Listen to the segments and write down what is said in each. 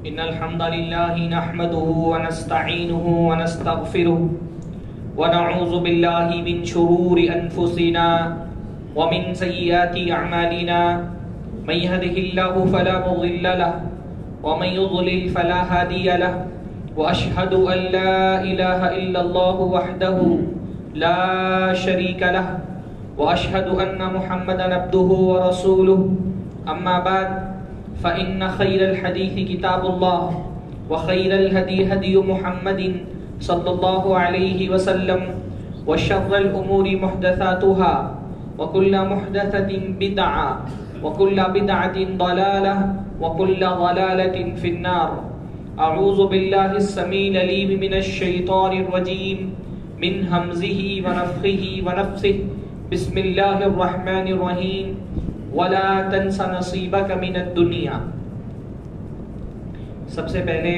إن الحمد لله نحمده ونستعينه ونستغفره ونعوذ بالله من شرور أنفسنا ومن سيئات أعمالنا من يهده الله فلا مضل له ومن يضلل فلا هادي له وأشهد أن لا إله إلا الله وحده لا شريك له وأشهد أن محمدا عبده ورسوله أما بعد فإن خير الحديث كتاب الله وخير الهدي هدي محمد صلى الله عليه وسلم وشر الأمور محدثاتها وكل محدثة بدعة وكل بدعة ضلالة وكل ضلالة في النار. أعوذ بالله السميع العليم من الشيطان الرجيم من همزه ونفخه ونفثه. بسم الله الرحمن الرحيم. ولا تنس نصیبک من الدنیا. سب سے پہلے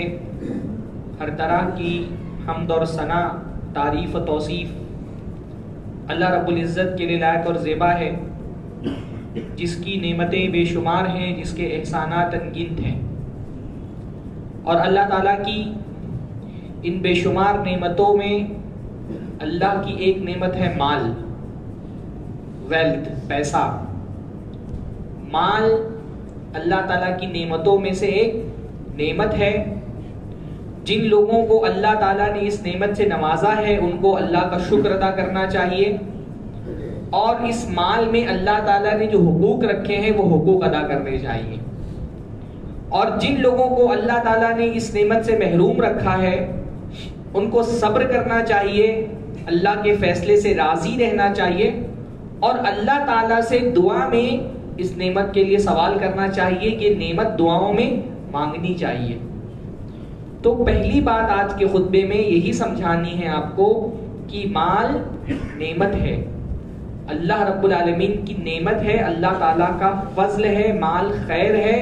ہر طرح کی حمد اور ثنا، تعریف و توصیف اللہ رب العزت کے لیے لائق اور زیبا ہے، جس کی نعمتیں بے شمار ہیں، جس کے احسانات انگنت ہیں. اور اللہ تعالیٰ کی ان بے شمار نعمتوں میں اللہ کی ایک نعمت ہے مال، ویلتھ، پیسہ. مال اللہ تعالیٰ کی نعمتوں میں سے ایک نعمت ہے. جن لوگوں کو اللہ تعالیٰ نے اس نعمت سے نوازا ہے ان کو اللہ کا شکر ادا کرنا چاہیے، اور اس مال میں اللہ تعالیٰ نے جو حقوق رکھے ہیں وہ حقوق ادا کرنے چاہیے. اور جن لوگوں کو اللہ تعالیٰ نے اس نعمت سے محروم رکھا ہے ان کو صبر کرنا چاہیے، اللہ کے فیصلے سے راضی رہنا چاہیے، اور اللہ تعالیٰ سے دعا میں اس نعمت کے لیے سوال کرنا چاہیے کہ نعمت دعاؤں میں مانگنی چاہیے. تو پہلی بات آج کے خطبے میں یہی سمجھانی ہے آپ کو کہ مال نعمت ہے، اللہ رب العالمین کی نعمت ہے، اللہ تعالیٰ کا فضل ہے. مال خیر ہے،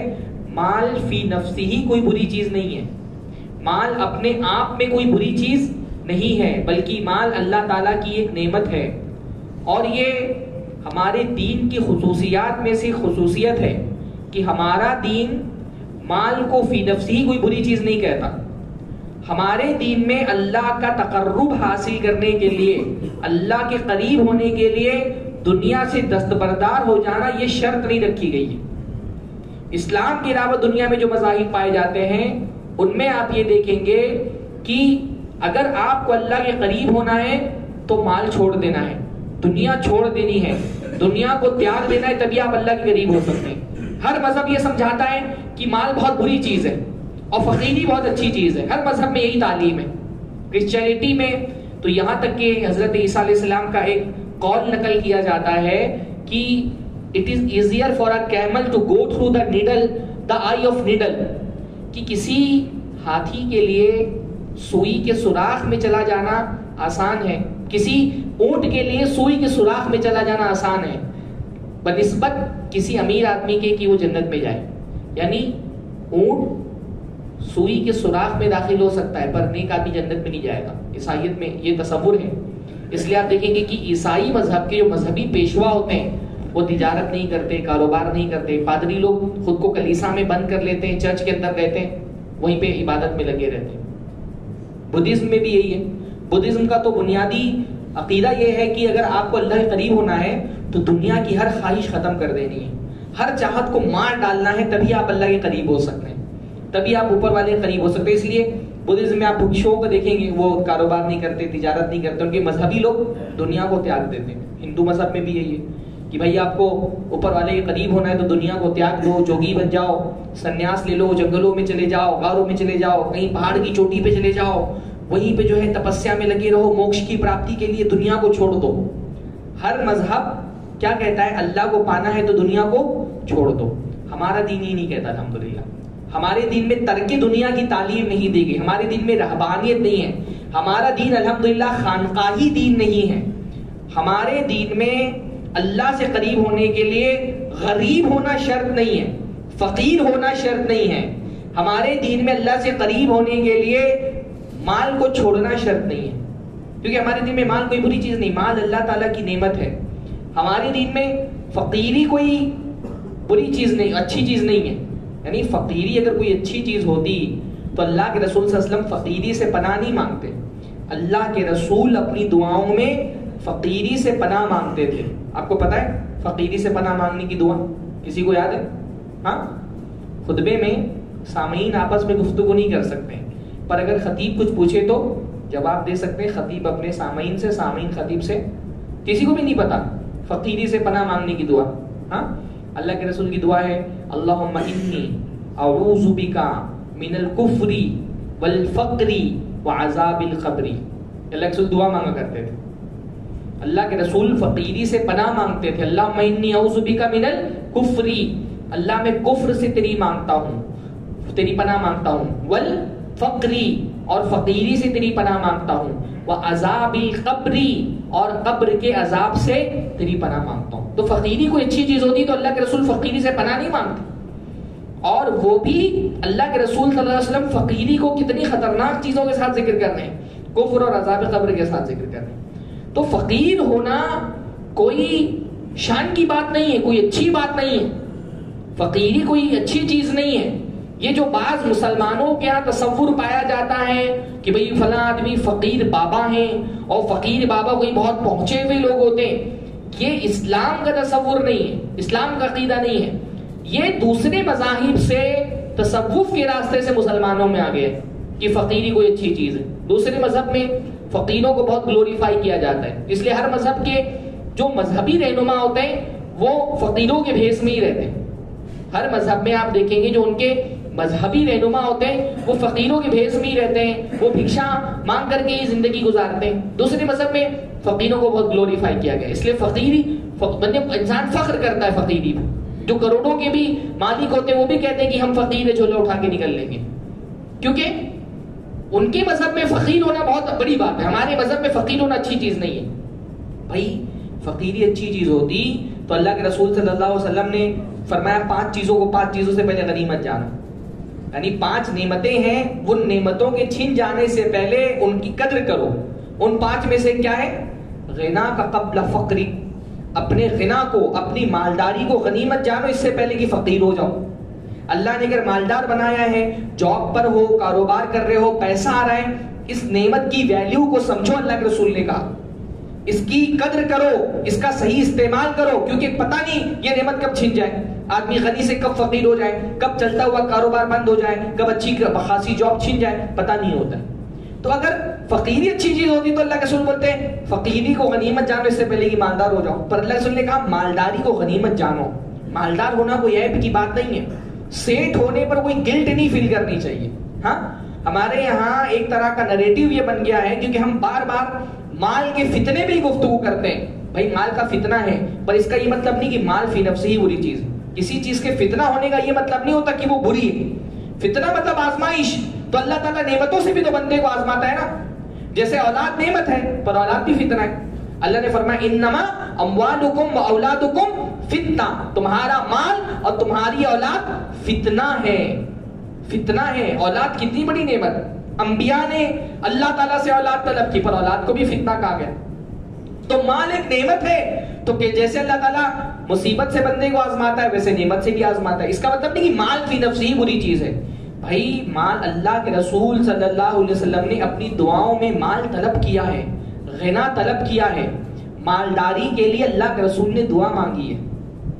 مال فی نفسی ہی کوئی بری چیز نہیں ہے، مال اپنے آپ میں کوئی بری چیز نہیں ہے، بلکہ مال اللہ تعالیٰ کی ایک نعمت ہے. اور یہ ہمارے دین کی خصوصیات میں سے خصوصیت ہے کہ ہمارا دین مال کو فی نفسی ہی کوئی بری چیز نہیں کہتا. ہمارے دین میں اللہ کا تقرب حاصل کرنے کے لیے، اللہ کے قریب ہونے کے لیے دنیا سے دستبردار ہو جانا یہ شرط نہیں رکھی گئی ہے. اسلام کے علاوہ دنیا میں جو مذاہب پائے جاتے ہیں ان میں آپ یہ دیکھیں گے کہ اگر آپ کو اللہ کے قریب ہونا ہے تو مال چھوڑ دینا ہے، دنیا چھوڑ دینی ہے، دنیا کو تیاگ دینا ہے، تبھی آپ اللہ کے قریب ہو سکتے ہیں. ہر مذہب یہ سمجھاتا ہے کہ مال بہت بری چیز ہے اور فقیری بہت اچھی چیز ہے. ہر مذہب میں یہی تعلیم ہے. کرسچینٹی میں تو یہاں تک کہ حضرت عیسیٰ علیہ السلام کا ایک قول نقل کیا جاتا ہے کہ it is easier for a camel to go through the eye of needle، کہ کسی ہاتھی کے لیے سوئی کے سوراخ میں چلا جانا آسان ہے، کسی اونٹ کے لیے سوئی کے سوراخ میں چلا جانا آسان ہے بنسبت کسی امیر آدمی کے کہ وہ جنت میں جائے. یعنی اونٹ سوئی کے سوراخ میں داخل ہو سکتا ہے پر نیک آدمی جنت میں نہیں جائے گا. عیسائیت میں یہ تصور ہے. اس لیے آپ دیکھیں گے کہ عیسائی مذہب کے جو مذہبی پیشوا ہوتے ہیں وہ تجارت نہیں کرتے، کاروبار نہیں کرتے. پادری لوگ خود کو کلیسا میں بند کر لیتے ہیں، چرچ کے اندر رہتے ہیں، وہیں پہ عبادت میں لگے رہتے ہیں. بدھزم میں بھی یہی ہے. بدھزم کا تو بنیادی عقیدہ یہ ہے کہ اگر آپ کو اللہ کے قریب ہونا ہے تو دنیا کی ہر خواہش ختم کر دینی ہے، ہر چاہت کو مار ڈالنا ہے، تبھی آپ اللہ کے قریب ہو سکتے ہیں، تبھی آپ اوپر والے کے قریب ہو سکتے ہیں. اس لیے بدھزم میں آپ بھکشوں کو دیکھیں گے وہ کاروبار نہیں کرتے، تجارت نہیں کرتے، ان کے مذہبی لوگ دنیا کو تیاگ دیتے ہیں. ہندو مذہب میں بھی یہی ہے کہ بھائی آپ کو اوپر والے کے قریب ہونا ہے تو دنیا کو تیاگ دو، جوگی بن جاؤ، سنیاس لے لو، جنگلوں میں چلے جاؤ، غاروں میں چلے جاؤ، کہیں پہاڑ کی چوٹی پہ چلے جاؤ، وہیں پہ جو ہے تپسیا میں لگے رہو، موکش کی پراپتی کے لیے دنیا کو چھوڑ دو. ہر مذہب کیا کہتا ہے؟ اللہ کو پانا ہے تو دنیا کو چھوڑ دو. ہمارا دین ہی نہیں کہتا. الحمدللہ ہمارے دین میں ترک دنیا کی تعلیم نہیں دی گئی، ہمارے دین میں رہبانیت نہیں ہے. ہمارا دین الحمدللہ خانقاہی دین نہیں ہے. ہمارے دین میں اللہ سے قریب ہونے کے لیے غریب ہونا شرط نہیں ہے، فقیر ہونا شرط نہیں ہے. ہمارے دین میں اللہ سے قریب ہونے کے لیے مال کو چھوڑنا شرط نہیں ہے، کیونکہ ہمارے دین میں مال کوئی بری چیز نہیں، مال اللہ تعالیٰ کی نعمت ہے. ہمارے دین میں فقیری کوئی بری چیز نہیں، اچھی چیز نہیں ہے. یعنی فقیری اگر کوئی اچھی چیز ہوتی تو اللہ کے رسول صلی اللہ علیہ وسلم فقیری سے پناہ نہیں مانگتے. اللہ کے رسول اپنی دعاؤں میں فقیری سے پناہ مانگتے تھے. آپ کو پتہ ہے فقیری سے پناہ مانگنے کی دعا کسی کو یاد ہے؟ ہاں، خطبے میں سامعین آپس میں گفتگو نہیں کر سکتے، پر اگر خطیب کچھ پوچھے تو جواب دے سکتے ہیں. خطیب اپنے سامعین سے، سامعین خطیب سے. کسی کو بھی نہیں پتا فقیری سے پناہ مانگنے کی دعا. ہاں، اللہ کے رسول کی دعا ہے اللہم انی اعوذ بک من الکفر والفقر وعذاب القبر. اللہ کے رسول دعا مانگا کرتے تھے. اللہ کے رسول فقیری سے پناہ مانگتے تھے. اللہم انی اعوذ بک من الکفر، اللہ میں کفر سے تیری مانگتا ہوں، تیری پناہ مانگتا ہوں. والفقر، اور فقیری سے تیری پناہ مانگتا ہوں. وعذاب القبر، اور قبر کے عذاب سے تیری پناہ مانگتا ہوں. تو فقیری کوئی اچھی چیز ہوتی تو اللہ کے رسول فقیری سے پناہ نہیں مانگتے. اور وہ بھی اللہ کے رسول صلی اللہ علیہ وسلم فقیری کو کتنی خطرناک چیزوں کے ساتھ ذکر کر رہے ہیں، کفر اور عذاب قبر کے ساتھ ذکر کر رہے ہیں. تو فقیر ہونا کوئی شان کی بات نہیں ہے، کوئی اچھی بات نہیں ہے. فقیری کوئی اچھی چیز نہیں ہے. یہ جو بعض مسلمانوں کے یہاں تصور پایا جاتا ہے کہ بھئی فلاں آدمی فقیر بابا ہیں اور فقیر بابا کوئی بہت پہنچے ہوئے لوگ ہوتے ہیں، یہ اسلام کا تصور نہیں ہے، اسلام کا عقیدہ نہیں ہے. یہ دوسرے مذاہب سے تصوف کے راستے سے مسلمانوں میں آ گئے کہ فقیری کوئی اچھی چیز ہے. دوسرے مذہب میں فقیروں کو بہت گلوریفائی کیا جاتا ہے، اس لیے ہر مذہب کے جو مذہبی رہنما ہوتے ہیں وہ فقیروں کے بھیس میں ہی رہتے ہیں. ہر مذہب میں آپ دیکھیں گے جو ان کے مذہبی رہنما ہوتے ہیں وہ فقیروں کے بھیس میں ہی رہتے ہیں، وہ بھکشا مانگ کر کے ہی زندگی گزارتے ہیں. دوسرے مذہب میں فقیروں کو بہت گلوریفائی کیا گیا، اس لیے فقیری انسان فخر کرتا ہے. فقیری جو کروڑوں کے بھی مالک ہوتے ہیں وہ بھی کہتے ہیں کہ ہم فقیر جھولے اٹھا کے نکل لیں گے، کیونکہ ان کے مذہب میں فقیر ہونا بہت بڑی بات ہے. ہمارے مذہب میں فقیر ہونا اچھی چیز نہیں ہے. بھائی فقیری اچھی چیز ہوتی تو اللہ کے رسول صلی اللہ علیہ وسلم نے فرمایا 5 چیزوں سے پہلے غنیمت جانو. یعنی 5 نعمتیں ہیں، ان نعمتوں کے چھن جانے سے پہلے ان کی قدر کرو. ان 5 میں سے کیا ہے؟ غنا کا قبل فقری، اپنے غنا کو، اپنی مالداری کو غنیمت جانو اس سے پہلے کہ فقیر ہو جاؤ. اللہ نے اگر مالدار بنایا ہے، جاب پر ہو، کاروبار کر رہے ہو، پیسہ آ رہا ہے، اس نعمت کی ویلیو کو سمجھو. اللہ کے رسول نے کہا اس کی قدر کرو، اس کا صحیح استعمال کرو، کیونکہ پتہ نہیں یہ نعمت کب چھن جائے. آدمی غنی سے کب فقیر ہو جائے، کب چلتا ہوا کاروبار بند ہو جائے، کب اچھی خاصی جاب چھن جائے، پتہ نہیں ہوتا. تو اگر فقیری اچھی چیز ہوتی تو اللہ کے رسول بولتے ہیں فقیری کو غنیمت جانو اس سے پہلے کہ مالدار ہو جاؤ. پر اللہ کے رسول نے کہا مالداری کو غنیمت جانو. مالدار ہونا کوئی عیب کی بات نہیں ہے. سیٹ ہونے پر کوئی گلٹ نہیں فیل کرنی چاہیے. ہاں، ہمارے یہاں ایک طرح کا نریٹیو یہ بن گیا ہے کیونکہ ہم بار بار مال کے فتنے بھی گفتگو کرتے ہیں. بھائی مال کا فتنہ ہے، پر اس کا یہ مطلب نہیں کہ مال فی نفسہ ہی بری چیز ہے. کسی چیز کے فتنہ ہونے کا یہ مطلب نہیں ہوتا کہ وہ بری ہے. فتنہ مطلب آزمائش. تو اللہ تعالیٰ نعمتوں سے بھی تو بندے کو آزماتا ہے نا. جیسے اولاد نعمت ہے پر اولاد بھی فتنہ ہے. اللہ نے فرمایا انما اموالکم و اولادکم فتنہ، تمہارا مال اور تمہاری اولاد فتنہ ہے. فتنہ ہے. اولاد کتنی بڑی نعمت. انبیاء نے اللہ تعالیٰ سے اولاد طلب کی پر اولاد کو بھی فتنہ کہا گیا. تو مال ایک نعمت ہے. تو کہ جیسے اللہ تعالیٰ مصیبت سے بندے کو آزماتا ہے ویسے نعمت سے بھی آزماتا ہے. اس کا مطلب نہیں کہ مال فی نفسہ ہی بری چیز ہے. بھائی مال، اللہ کے رسول صلی اللہ علیہ وسلم نے اپنی دعاؤں میں مال طلب کیا ہے، غنا طلب کیا ہے. مالداری کے لیے اللہ کے رسول نے دعا مانگی ہے.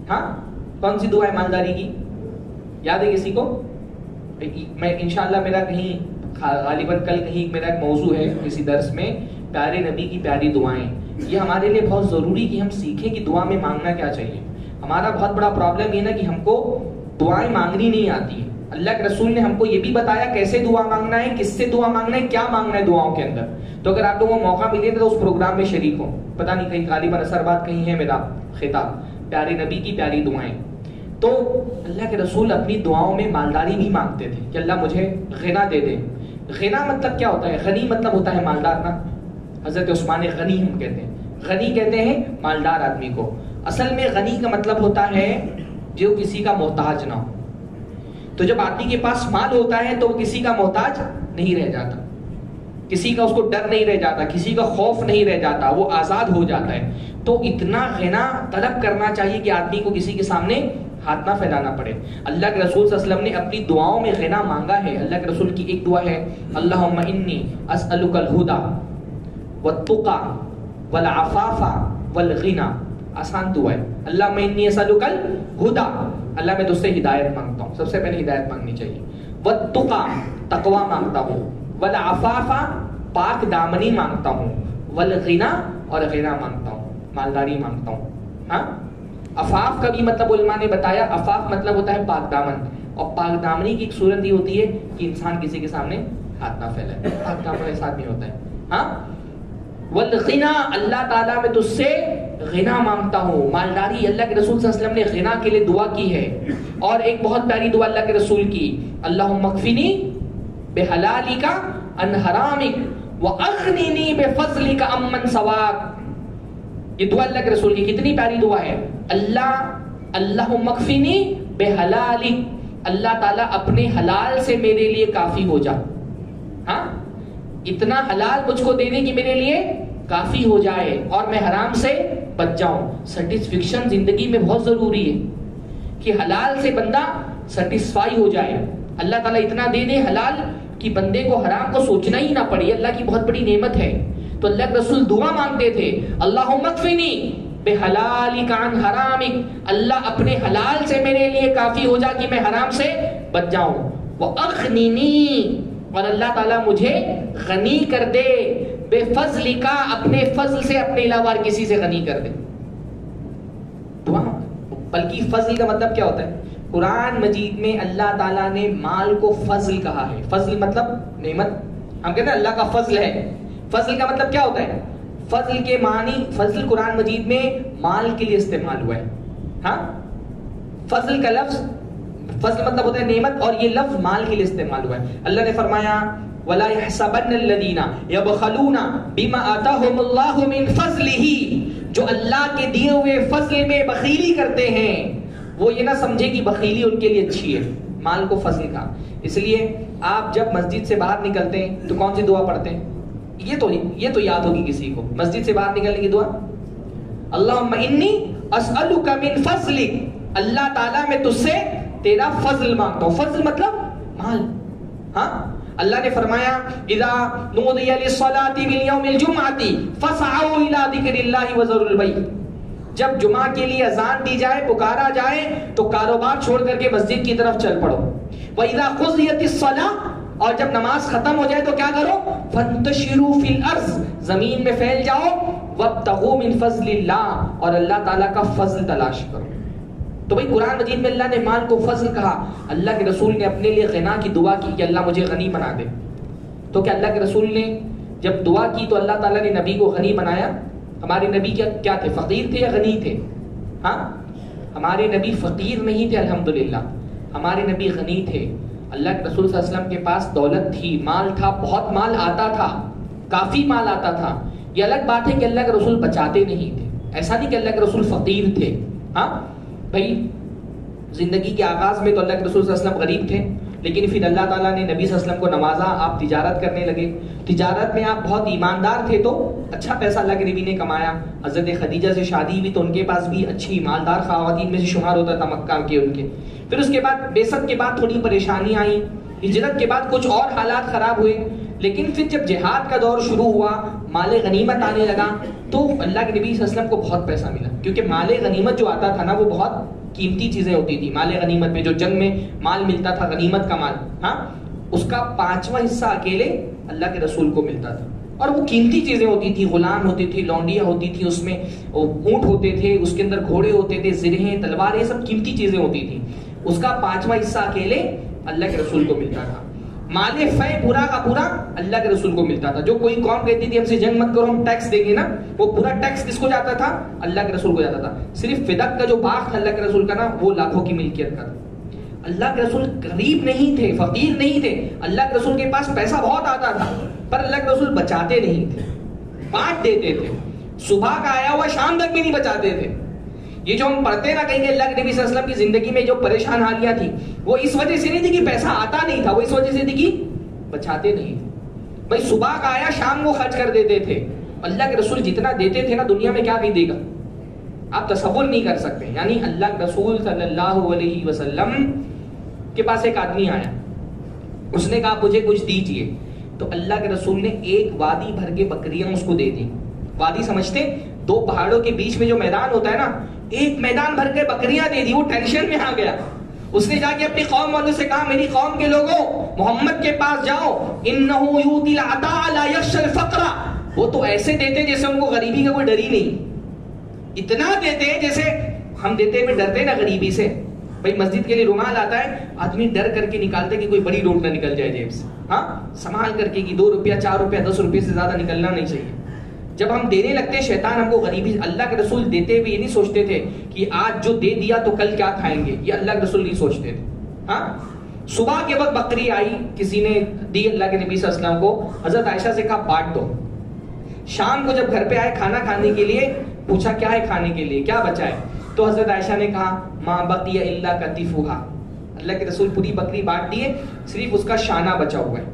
ہاں، کون سی دعا ہے مالداری کی؟ یاد ہے کسی کو؟ میں انشاءاللہ میرا کہیں غالباً کل کہیں میرا ایک موضوع ہے کسی درس میں، پیارے نبی کی پیاری دعائیں. یہ ہمارے لیے بہت ضروری کہ ہم سیکھیں کہ دعا میں مانگنا کیا چاہیے. ہمارا بہت بڑا پرابلم یہ نا کہ ہم کو دعائیں مانگنی نہیں آتی ہیں. اللہ کے رسول نے ہم کو یہ بھی بتایا کیسے دعا مانگنا ہے، کس سے دعا مانگنا ہے، کیا مانگنا ہے دعاؤں کے اندر. تو اگر آپ لوگوں کو موقع ملے تو اس پروگرام میں شریک ہوں. پتہ نہیں کہیں غالباً اثر بات کہیں ہے میرا خطاب، پیارے نبی کی پیاری دعائیں. تو اللہ کے رسول اپنی دعاؤں میں مالداری نہیں مانگتے تھے کہ اللہ مجھے غنا دے دے. غنا مطلب کیا ہوتا ہے؟ غنی مطلب ہوتا ہے مالدار نا. حضرت عثمان غنی ہم کہتے ہیں، غنی کہتے ہیں مالدار آدمی کو. اصل میں غنی کا مطلب ہوتا ہے جو کسی کا محتاج نہ ہو. تو جب آدمی کے پاس مال ہوتا ہے تو وہ کسی کا محتاج نہیں رہ جاتا، کسی کا اس کو ڈر نہیں رہ جاتا، کسی کا خوف نہیں رہ جاتا، وہ آزاد ہو جاتا ہے. تو اتنا غنا طلب کرنا چاہیے کہ آدمی کو کسی کے سامنے ہاتھ نہ پھیلانا پڑے. اللہ کے رسول صلی اللہ علیہ وسلم نے اپنی دعاؤں میں غنا مانگا ہے. اللہ کے رسول کی ایک دعا ہے اللہم انی اسألک الہدی والتقی والعفاف والغنی. آسان دعا ہے. اللہم انی اسألک الہدی، اللہ میں تجھ سے ہدایت مانگتا ہوں، سب سے پہلے ہدایت مانگنی چاہیے. والتقی، تقوی مانگتا ہوں. والعفاف، پاک دامنی مانگتا ہوں. والغنی، اور غنا مانگتا ہوں، مالداری مانگتا ہوں. ہاں، عفاف کا بھی مطلب علماء نے بتایا، عفاف مطلب ہوتا ہے پاک دامن، اور پاک دامنی کی ایک صورت یہ ہوتی ہے کہ انسان کسی کے سامنے ہاتھ نہ پھیلائے. پاک دامن ایسا آدمی ہوتا ہے. ہاں، والغنا، اللہ تعالیٰ میں تجھ سے غنا مانگتا ہوں، مالداری. اللہ کے رسول صلی اللہ علیہ وسلم نے غنا کے لیے دعا کی ہے. اور ایک بہت پیاری دعا اللہ کے رسول کی، اللہم اکفنی بحلالک عن حرامک واغننی بفضلک عمن سواک. یہ دعا اللہ کے رسول کی کتنی پیاری دعا ہے. اللہم اکفنی بحلالک، اللہ تعالیٰ اپنے حلال سے میرے لیے کافی ہو جا. ہاں، اتنا حلال مجھ کو دے دے کہ میرے لیے کافی ہو جائے اور میں حرام سے بچ جاؤں. سیٹسفیکشن زندگی میں بہت ضروری ہے کہ حلال سے بندہ سیٹسفائی ہو جائے. اللہ تعالیٰ اتنا دے دے حلال کہ بندے کو حرام کو سوچنا ہی نہ پڑے. اللہ کی بہت بڑی نعمت ہے. تو اللہ کے رسول دعا مانگتے تھے اللہم اکفنی بحلالک عن حرامک، اللہ اپنے حلال سے میرے لیے کافی ہو جا کہ میں حرام سے بچ جاؤں. واغننی، اور اللہ تعالیٰ مجھے غنی کر دے بے فضلک، اپنے فضل سے، اپنے علاوہ کسی سے غنی کر دے. دعا. بلکہ فضل کا مطلب کیا ہوتا ہے؟ قرآن مجید میں اللہ تعالیٰ نے مال کو فضل کہا ہے. فضل مطلب نعمت. ہم کہتے ہیں اللہ کا فضل ہے. فضل کا مطلب کیا ہوتا ہے؟ فضل کے معنی، فضل قرآن مجید میں مال کے لیے استعمال ہوا ہے. ہاں، فضل کا لفظ، فضل مطلب ہوتا ہے نعمت، اور یہ لفظ مال کے لیے استعمال ہوا ہے. اللہ نے فرمایا وَلَا يَحْسَبَنَّ الَّذِينَ يَبْخَلُونَ بِمَا آتَاهُمُ اللَّهُ مِنْ فَضْلِهِ، جو اللہ کے دیے ہوئے فضل میں بخیلی کرتے ہیں، وہ یہ نہ سمجھے کہ بخیلی ان کے لیے اچھی ہے. مال کو فضل کا. اس لیے آپ جب مسجد سے باہر نکلتے ہیں تو کون سی دعا پڑھتے ہیں؟ یہ تو یاد ہوگی کسی کو. مسجد سے باہر نکلنے کی دعا اللہم انی اسألک من فضلک، اللہ تعالیٰ میں تجھ سے تیرا فضل مانگتا ہوں. فضل مطلب مال. ہاں، اللہ نے فرمایا اذا نودی للصلاۃ من یوم الجمعۃ فاسعوا الی ذکر اللہ وذروا البیع، جب جمعہ کے لیے اذان دی جائے، پکارا جائے تو کاروبار چھوڑ کر کے مسجد کی طرف چل پڑو. وَإِذَا قُضِيَتِ الصَّلَاةُ، اور جب نماز ختم ہو جائے تو کیا کرو؟ فَانْتَشِرُوا فِي الْأَرْضِ، زمین میں پھیل جاؤ. وَابْتَغُوا مِنْ فَضْلِ اللَّهِ، اور اللہ تعالیٰ کا فضل تلاش کرو. تو بھئی قرآن مجید میں اللہ نے مال کو فضل کہا. اللہ کے رسول نے اپنے لیے غنا کی دعا کی کہ اللہ مجھے غنی بنا دے. تو کیا اللہ کے رسول نے جب دعا کی تو اللہ تعالیٰ نے نبی کو غنی بنایا؟ ہمارے نبی کیا تھے؟ فقیر تھے یا غنی تھے؟ ہاں، ہمارے نبی فقیر نہیں تھے الحمدللہ، ہمارے نبی غنی تھے. اللہ کے رسول صلی اللہ علیہ وسلم کے پاس دولت تھی، مال تھا، بہت مال آتا تھا، کافی مال آتا تھا. یہ الگ بات ہے کہ اللہ کے رسول بچاتے نہیں تھے. ایسا نہیں کہ اللہ کے رسول فقیر تھے. ہاں بھائی، زندگی کے آغاز میں تو اللہ کے رسول صلی اللہ علیہ وسلم غریب تھے، لیکن پھر اللہ تعالیٰ نے نبی صلی اللہ علیہ وسلم کو نوازا. آپ تجارت کرنے لگے. تجارت میں آپ بہت ایماندار تھے تو اچھا پیسہ اللہ کے نبی نے کمایا. حضرت خدیجہ سے شادی ہوئی تو ان کے پاس بھی اچھی ایماندار خواتین میں سے شمار ہوتا تھا مکہ کے ان کے. پھر اس کے بعد بعثت کے بعد تھوڑی پریشانی آئی، ہجرت کے بعد کچھ اور حالات خراب ہوئے. لیکن پھر جب جہاد کا دور شروع ہوا، مال غنیمت آنے لگا، تو اللہ کے نبی صلی اللہ علیہ وسلم کو بہت پیسہ ملا. کیونکہ مال غنیمت جو آتا تھا نا، وہ بہت قیمتی چیزیں ہوتی تھی. مال غنیمت میں جو جنگ میں مال ملتا تھا، غنیمت کا مال، ہاں، اس کا 5واں حصہ اکیلے اللہ کے رسول کو ملتا تھا. اور وہ قیمتی چیزیں ہوتی تھی، غلام ہوتے تھے، لونڈیاں ہوتی تھی، اس میں اونٹ ہوتے تھے، اس کے اندر گھوڑے ہوتے تھے، زرہیں، تلواریں، سب قیمتی چیزیں ہوتی تھی. اس کا 5واں حصہ اکیلے اللہ کے رسول کو ملتا تھا. مال فے پورا کا پورا اللہ کے رسول کو ملتا تھا. جو کوئی قوم کہتی تھی ہم سے جنگ مت کرو، ہم ٹیکس دیں گے نا، وہ پورا ٹیکس کس کو جاتا تھا؟ اللہ کے رسول کو جاتا تھا. صرف فدق کا جو باغ تھا اللہ کے رسول کا نا، وہ لاکھوں کی ملکیت کا تھا. اللہ کے رسول غریب نہیں تھے، فقیر نہیں تھے. اللہ کے رسول کے پاس پیسہ بہت آتا تھا، پر اللہ کے رسول بچاتے نہیں تھے، بانٹ دیتے تھے. صبح کا آیا ہوا شام تک بھی نہیں بچاتے تھے. یہ جو ہم پڑھتے نا کہیں گے اللہ کے نبی صلی اللہ علیہ وسلم کی زندگی میں جو پریشان حالیاں تھی، وہ اس وجہ سے نہیں تھی کہ پیسہ آتا نہیں تھا، وہ اس وجہ سے تھی کہ بچاتے نہیں تھے. بھائی صبح کا آیا شام کو خرچ کر دیتے تھے. اللہ کے رسول جتنا دیتے تھے نا، دنیا میں کیا بھی دے گا. آپ تصور نہیں کر سکتے. یعنی اللہ رسول صلی اللہ علیہ وسلم کے پاس ایک آدمی آیا, اس نے کہا مجھے کچھ دیجئے, تو اللہ کے رسول نے ایک وادی بھر کے بکریاں اس کو دے دی. وادی سمجھتے, دو پہاڑوں کے بیچ میں جو میدان ہوتا ہے نا, ایک میدان بھر کے بکریاں دے دی. وہ ٹینشن میں آ گیا, اس نے جا کے اپنی قوم والوں سے کہا میری قوم کے لوگوں محمد کے پاس جاؤ, انہو یؤتی العطاء لا یخشی الفقر, وہ تو ایسے دیتے جیسے ان کو غریبی کا کوئی ڈر ہی نہیں, اتنا دیتے جیسے ہم دیتے میں ڈرتے نا غریبی سے. بھائی مسجد کے لیے رومال آتا ہے, آدمی ڈر کر کے نکالتے کہ کوئی بڑی نوٹ نہ نکل جائے جیب سے, ہاں سنبھال کر کے کہ 2 روپیہ 4 روپیہ 10 روپے سے زیادہ نکلنا نہیں چاہیے. جب ہم دینے لگتے شیطان ہم کو غریبی, اللہ کے رسول دیتے ہوئے یہ نہیں سوچتے تھے کہ آج جو دے دیا تو کل کیا کھائیں گے, یہ اللہ کے رسول نہیں سوچتے تھے. ہاں صبح کے وقت بکری آئی, کسی نے دی اللہ کے نبی صلی اللہ علیہ وسلم کو, حضرت عائشہ سے کہا بانٹ دو. شام کو جب گھر پہ آئے کھانا کھانے کے لیے, پوچھا کیا ہے کھانے کے لیے, کیا بچا ہے, تو حضرت عائشہ نے کہا ما بقی الا کتفھا, اللہ کے رسول پوری بکری بانٹ دیے, صرف اس کا شانہ بچا ہوا ہے.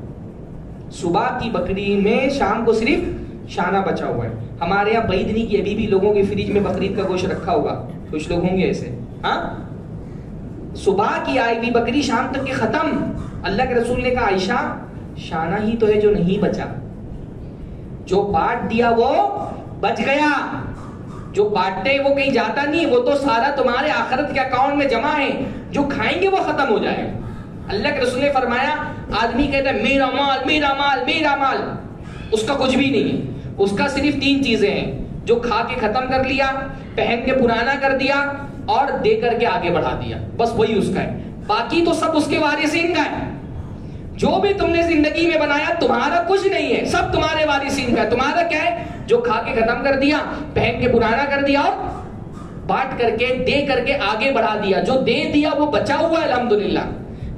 صبح کی بکری میں شام کو صرف شانہ بچا ہوا ہے. ہمارے یہاں بعید نہیں کہ ابھی بھی لوگوں کے فریج میں بقرعید کا گوشت رکھا ہوگا, کچھ لوگ ہوں گے ایسے. ہاں صبح کی آئی ہوئی بکری شام تک کی ختم. اللہ کے رسول نے کہا عائشہ شانہ ہی تو ہے جو نہیں بچا, جو بانٹ دیا وہ بچ گیا, جو بانٹے وہ کہیں جاتا نہیں, وہ تو سارا تمہارے آخرت کے اکاؤنٹ میں جمع ہے, جو کھائیں گے وہ ختم ہو جائے. اللہ کے رسول نے فرمایا آدمی کہتا ہے میرا مال میرا مال میرا مال, اس کا کچھ بھی نہیں ہے. اس کا صرف 3 چیزیں ہیں, جو کھا کے ختم کر لیا, پہن کے پرانا کر دیا اور دے کر کے آگے بڑھا دیا, بس وہی اس کا ہے. باقی تو سب اس کے وارثین کا ہے. جو بھی تم نے زندگی میں بنایا تمہارا کچھ نہیں ہے, سب تمہارے وارثین کا ہے. تمہارا کیا ہے, جو کھا کے ختم کر دیا, پہن کے پرانا کر دیا اور بانٹ کر کے دے کر کے آگے بڑھا دیا. جو دے دیا وہ بچا ہوا ہے الحمدللہ,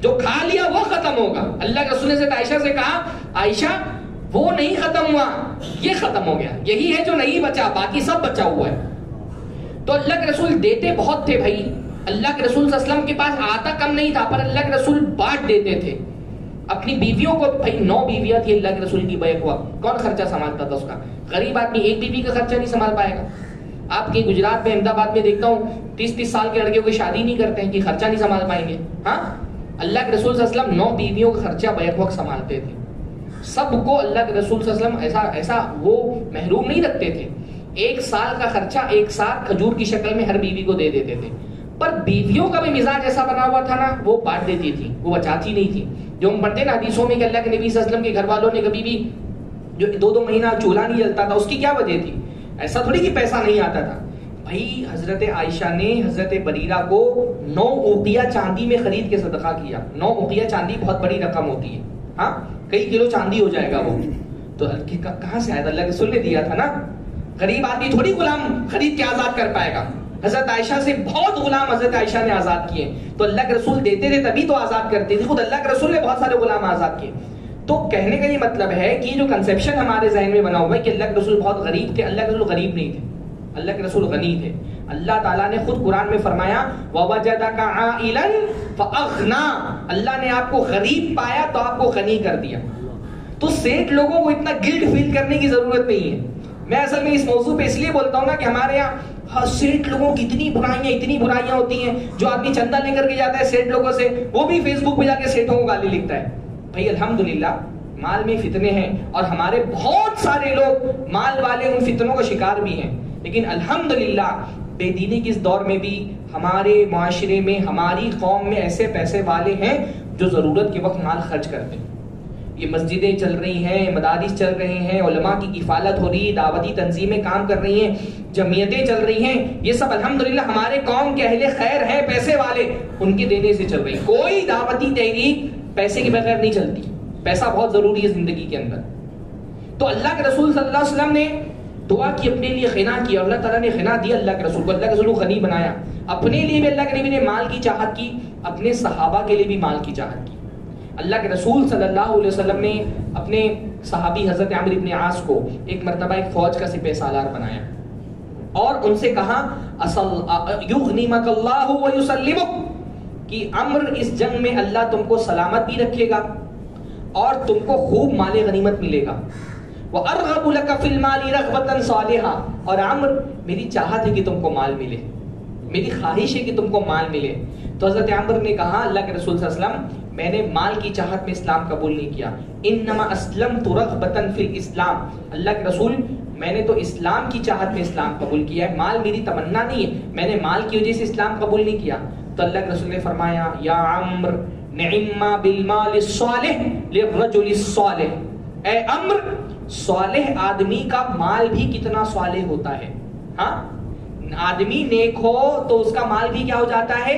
جو کھا لیا وہ ختم ہوگا. اللہ کے رسول نے عائشہ سے کہا عائشہ وہ نہیں ختم ہوا, یہ ختم ہو گیا, یہی ہے جو نہیں بچا, باقی سب بچا ہوا ہے. تو اللہ کے رسول دیتے بہت تھے بھائی. اللہ کے رسول صلی اللہ علیہ وسلم کے پاس آتا کم نہیں تھا, پر اللہ کے رسول بانٹ دیتے تھے. اپنی بیویوں کو, بھائی 9 بیویاں تھی اللہ کے رسول کی بیک ہوا, کون خرچہ سنبھالتا تھا اس کا؟ غریب آدمی ایک بیوی کا خرچہ نہیں سنبھال پائے گا. آپ کے گجرات میں احمد آباد میں دیکھتا ہوں 30-30 سال کے لڑکے کوئی شادی نہیں کرتے ہیں کہ خرچہ نہیں سنبھال پائیں گے. ہاں اللہ کے رسول صلی اللہ علیہ وسلم 9 بیویوں کا خرچہ بیک وقت سنبھالتے تھے. سب کو اللہ کے رسول صلی اللہ علیہ وسلم ایسا وہ محروم نہیں رکھتے تھے. 1 سال کا خرچہ ایک ساتھ کھجور کی شکل میں ہر بیوی کو دے دیتے تھے. پر بیویوں کا بھی مزاج ایسا بنا ہوا تھا نا, وہ بانٹ دیتی تھی, وہ بچاتی نہیں تھی. جو ہم پڑھتے نا حدیثوں میں کہ اللہ کے نبی صلی اللہ علیہ وسلم کے گھر والوں نے کبھی بھی جو 2-2 مہینہ چولہا نہیں جلتا تھا, اس کی کیا وجہ تھی؟ ایسا تھوڑی کہ پیسہ نہیں آتا تھا. بھائی حضرت عائشہ نے حضرت بریرہ کو 9 اوقیہ چاندی میں خرید کے صدقہ کیا. 9 اوقیہ چاندی بہت بڑی رقم ہوتی ہے, ہاں کئی کلو چاندی ہو جائے گا وہ. تو کہاں سے آیا؟ اللہ کے رسول نے دیا تھا نا. غریب آدمی تھوڑی غلام خرید کے آزاد کر پائے گا. حضرت عائشہ سے بہت غلام حضرت عائشہ نے آزاد کیے. تو اللہ کے رسول دیتے تھے تبھی تو آزاد کرتے تھے. خود اللہ کے رسول نے بہت سارے غلام آزاد کیے. تو کہنے کا یہ مطلب ہے کہ جو کنسپشن ہمارے ذہن میں بنا ہوا ہے کہ اللہ کے رسول بہت غریب تھے, اللہ کے رسول غریب نہیں تھے, اللہ کے رسول غنی تھے. اللہ تعالیٰ نے خود قرآن میں فرمایا وَوَجَدَكَ عَائِلًا فَأَغْنَا, اللہ نے آپ کو غریب پایا تو آپ کو غنی کر دیا. تو سیٹ لوگوں کو اتنا گلٹ فیل کرنے کی ضرورت نہیں ہے. میں اصل میں اس موضوع پہ اس لیے بولتا ہوں نا کہ ہمارے یہاں سیٹ لوگوں کی اتنی برائیاں ہوتی ہیں. جو آدمی چندہ لے کر کے جاتا ہے سیٹ لوگوں سے, وہ بھی فیس بک پہ جا کے سیٹوں کو گالی لکھتا ہے. بھائی الحمدللہ مال میں فتنے ہیں, اور ہمارے بہت سارے لوگ مال والے ان فتنوں کا شکار بھی ہیں. لیکن الحمدللہ بے دینی کے اس دور میں بھی ہمارے معاشرے میں, ہماری قوم میں ایسے پیسے والے ہیں جو ضرورت کے وقت مال خرچ کرتے ہیں. یہ مسجدیں چل رہی ہیں, مدارس چل رہے ہیں, علماء کی کفالت ہو رہی ہے, دعوتی تنظیمیں کام کر رہی ہیں, جمعیتیں چل رہی ہیں. یہ سب الحمدللہ ہمارے قوم کے اہل خیر ہیں, پیسے والے, ان کے دینے سے چل رہی. کوئی دعوتی تحریک پیسے کے بغیر نہیں چلتی. پیسہ بہت ضروری ہے زندگی کے اندر. تو اللہ کے رسول صلی اللہ علیہ وسلم نے دعا کی, اپنے لیے غنا کیا, اللہ تعالیٰ نے غنا دیا اللہ کے رسول کو. اللہ کے رسول کو غنی بنایا. اپنے لیے بھی اللہ کے نبی نے مال کی چاہت کی, اپنے صحابہ کے لیے بھی مال کی چاہت کی. اللہ کے رسول صلی اللہ علیہ وسلم نے اپنے صحابی حضرت عمرو بن عاص کو ایک مرتبہ ایک فوج کا سپہ سالار بنایا اور ان سے کہا یغنمک اللہ ویسلمک, کہ عمرو اس جنگ میں اللہ تم کو سلامت بھی رکھے گا اور تم کو خوب مال غنیمت ملے گا. وَأَرْغَبُ لَكَ فِي الْمَالِ رَغْبَةً صَالِحًا، اور عمر میری چاہت ہے کہ تم کو مال ملے، میری خواہش ہے کہ تم کو مال ملے. تو حضرت عمر نے کہا اللہ کے رسول صلی اللہ علیہ وسلم میں نے مال کی چاہت میں اسلام قبول نہیں کیا. انما اسلمت رغبة فی الاسلام، اللہ کے رسول میں نے تو اسلام کی چاہت میں اسلام قبول کیا ہے، مال میری تمنا نہیں ہے، میں نے مال کی وجہ سے اسلام قبول نہیں کیا. تو اللہ کے رسول نے فرمایا یا عمر نعم بالمال الصالح للرجل الصالح، اے عمر صالح آدمی کا مال بھی کتنا صالح ہوتا ہے. ہاں آدمی نیک ہو تو اس کا مال بھی کیا ہو جاتا ہے؟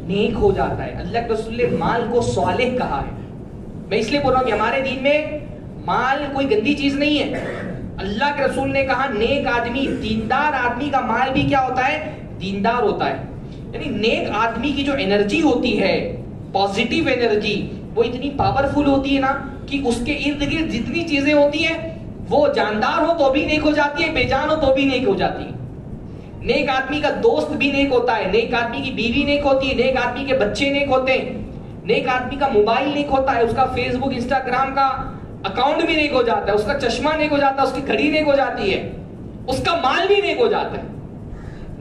نیک ہو جاتا ہے. اللہ کے رسول نے مال کو صالح کہا ہے. میں اس لیے بول رہا ہوں کہ ہمارے دین میں مال کوئی گندی چیز نہیں ہے. اللہ کے رسول نے کہا نیک آدمی، دیندار آدمی کا مال بھی کیا ہوتا ہے؟ دیندار ہوتا ہے. یعنی نیک آدمی کی جو انرجی ہوتی ہے، پازیٹیو انرجی، وہ اتنی پاورفل ہوتی ہے نا کہ اس کے ارد گرد جتنی چیزیں ہوتی ہیں وہ جاندار ہو تو بھی نیک ہو جاتی ہے، بے جان ہو تو بھی نیک ہو جاتی ہے. نیک آدمی کا دوست بھی نیک ہوتا ہے، نیک آدمی کی بیوی نیک ہوتی ہے، نیک آدمی کے بچے نیک ہوتے ہیں، نیک آدمی کا موبائل نیک ہوتا ہے، اس کا فیس بک انسٹاگرام کا اکاؤنٹ بھی نیک ہو جاتا ہے، اس کا چشمہ نیک ہو جاتا ہے، اس کی گھڑی نیک ہو جاتی ہے، اس کا مال بھی نیک ہو جاتا ہے.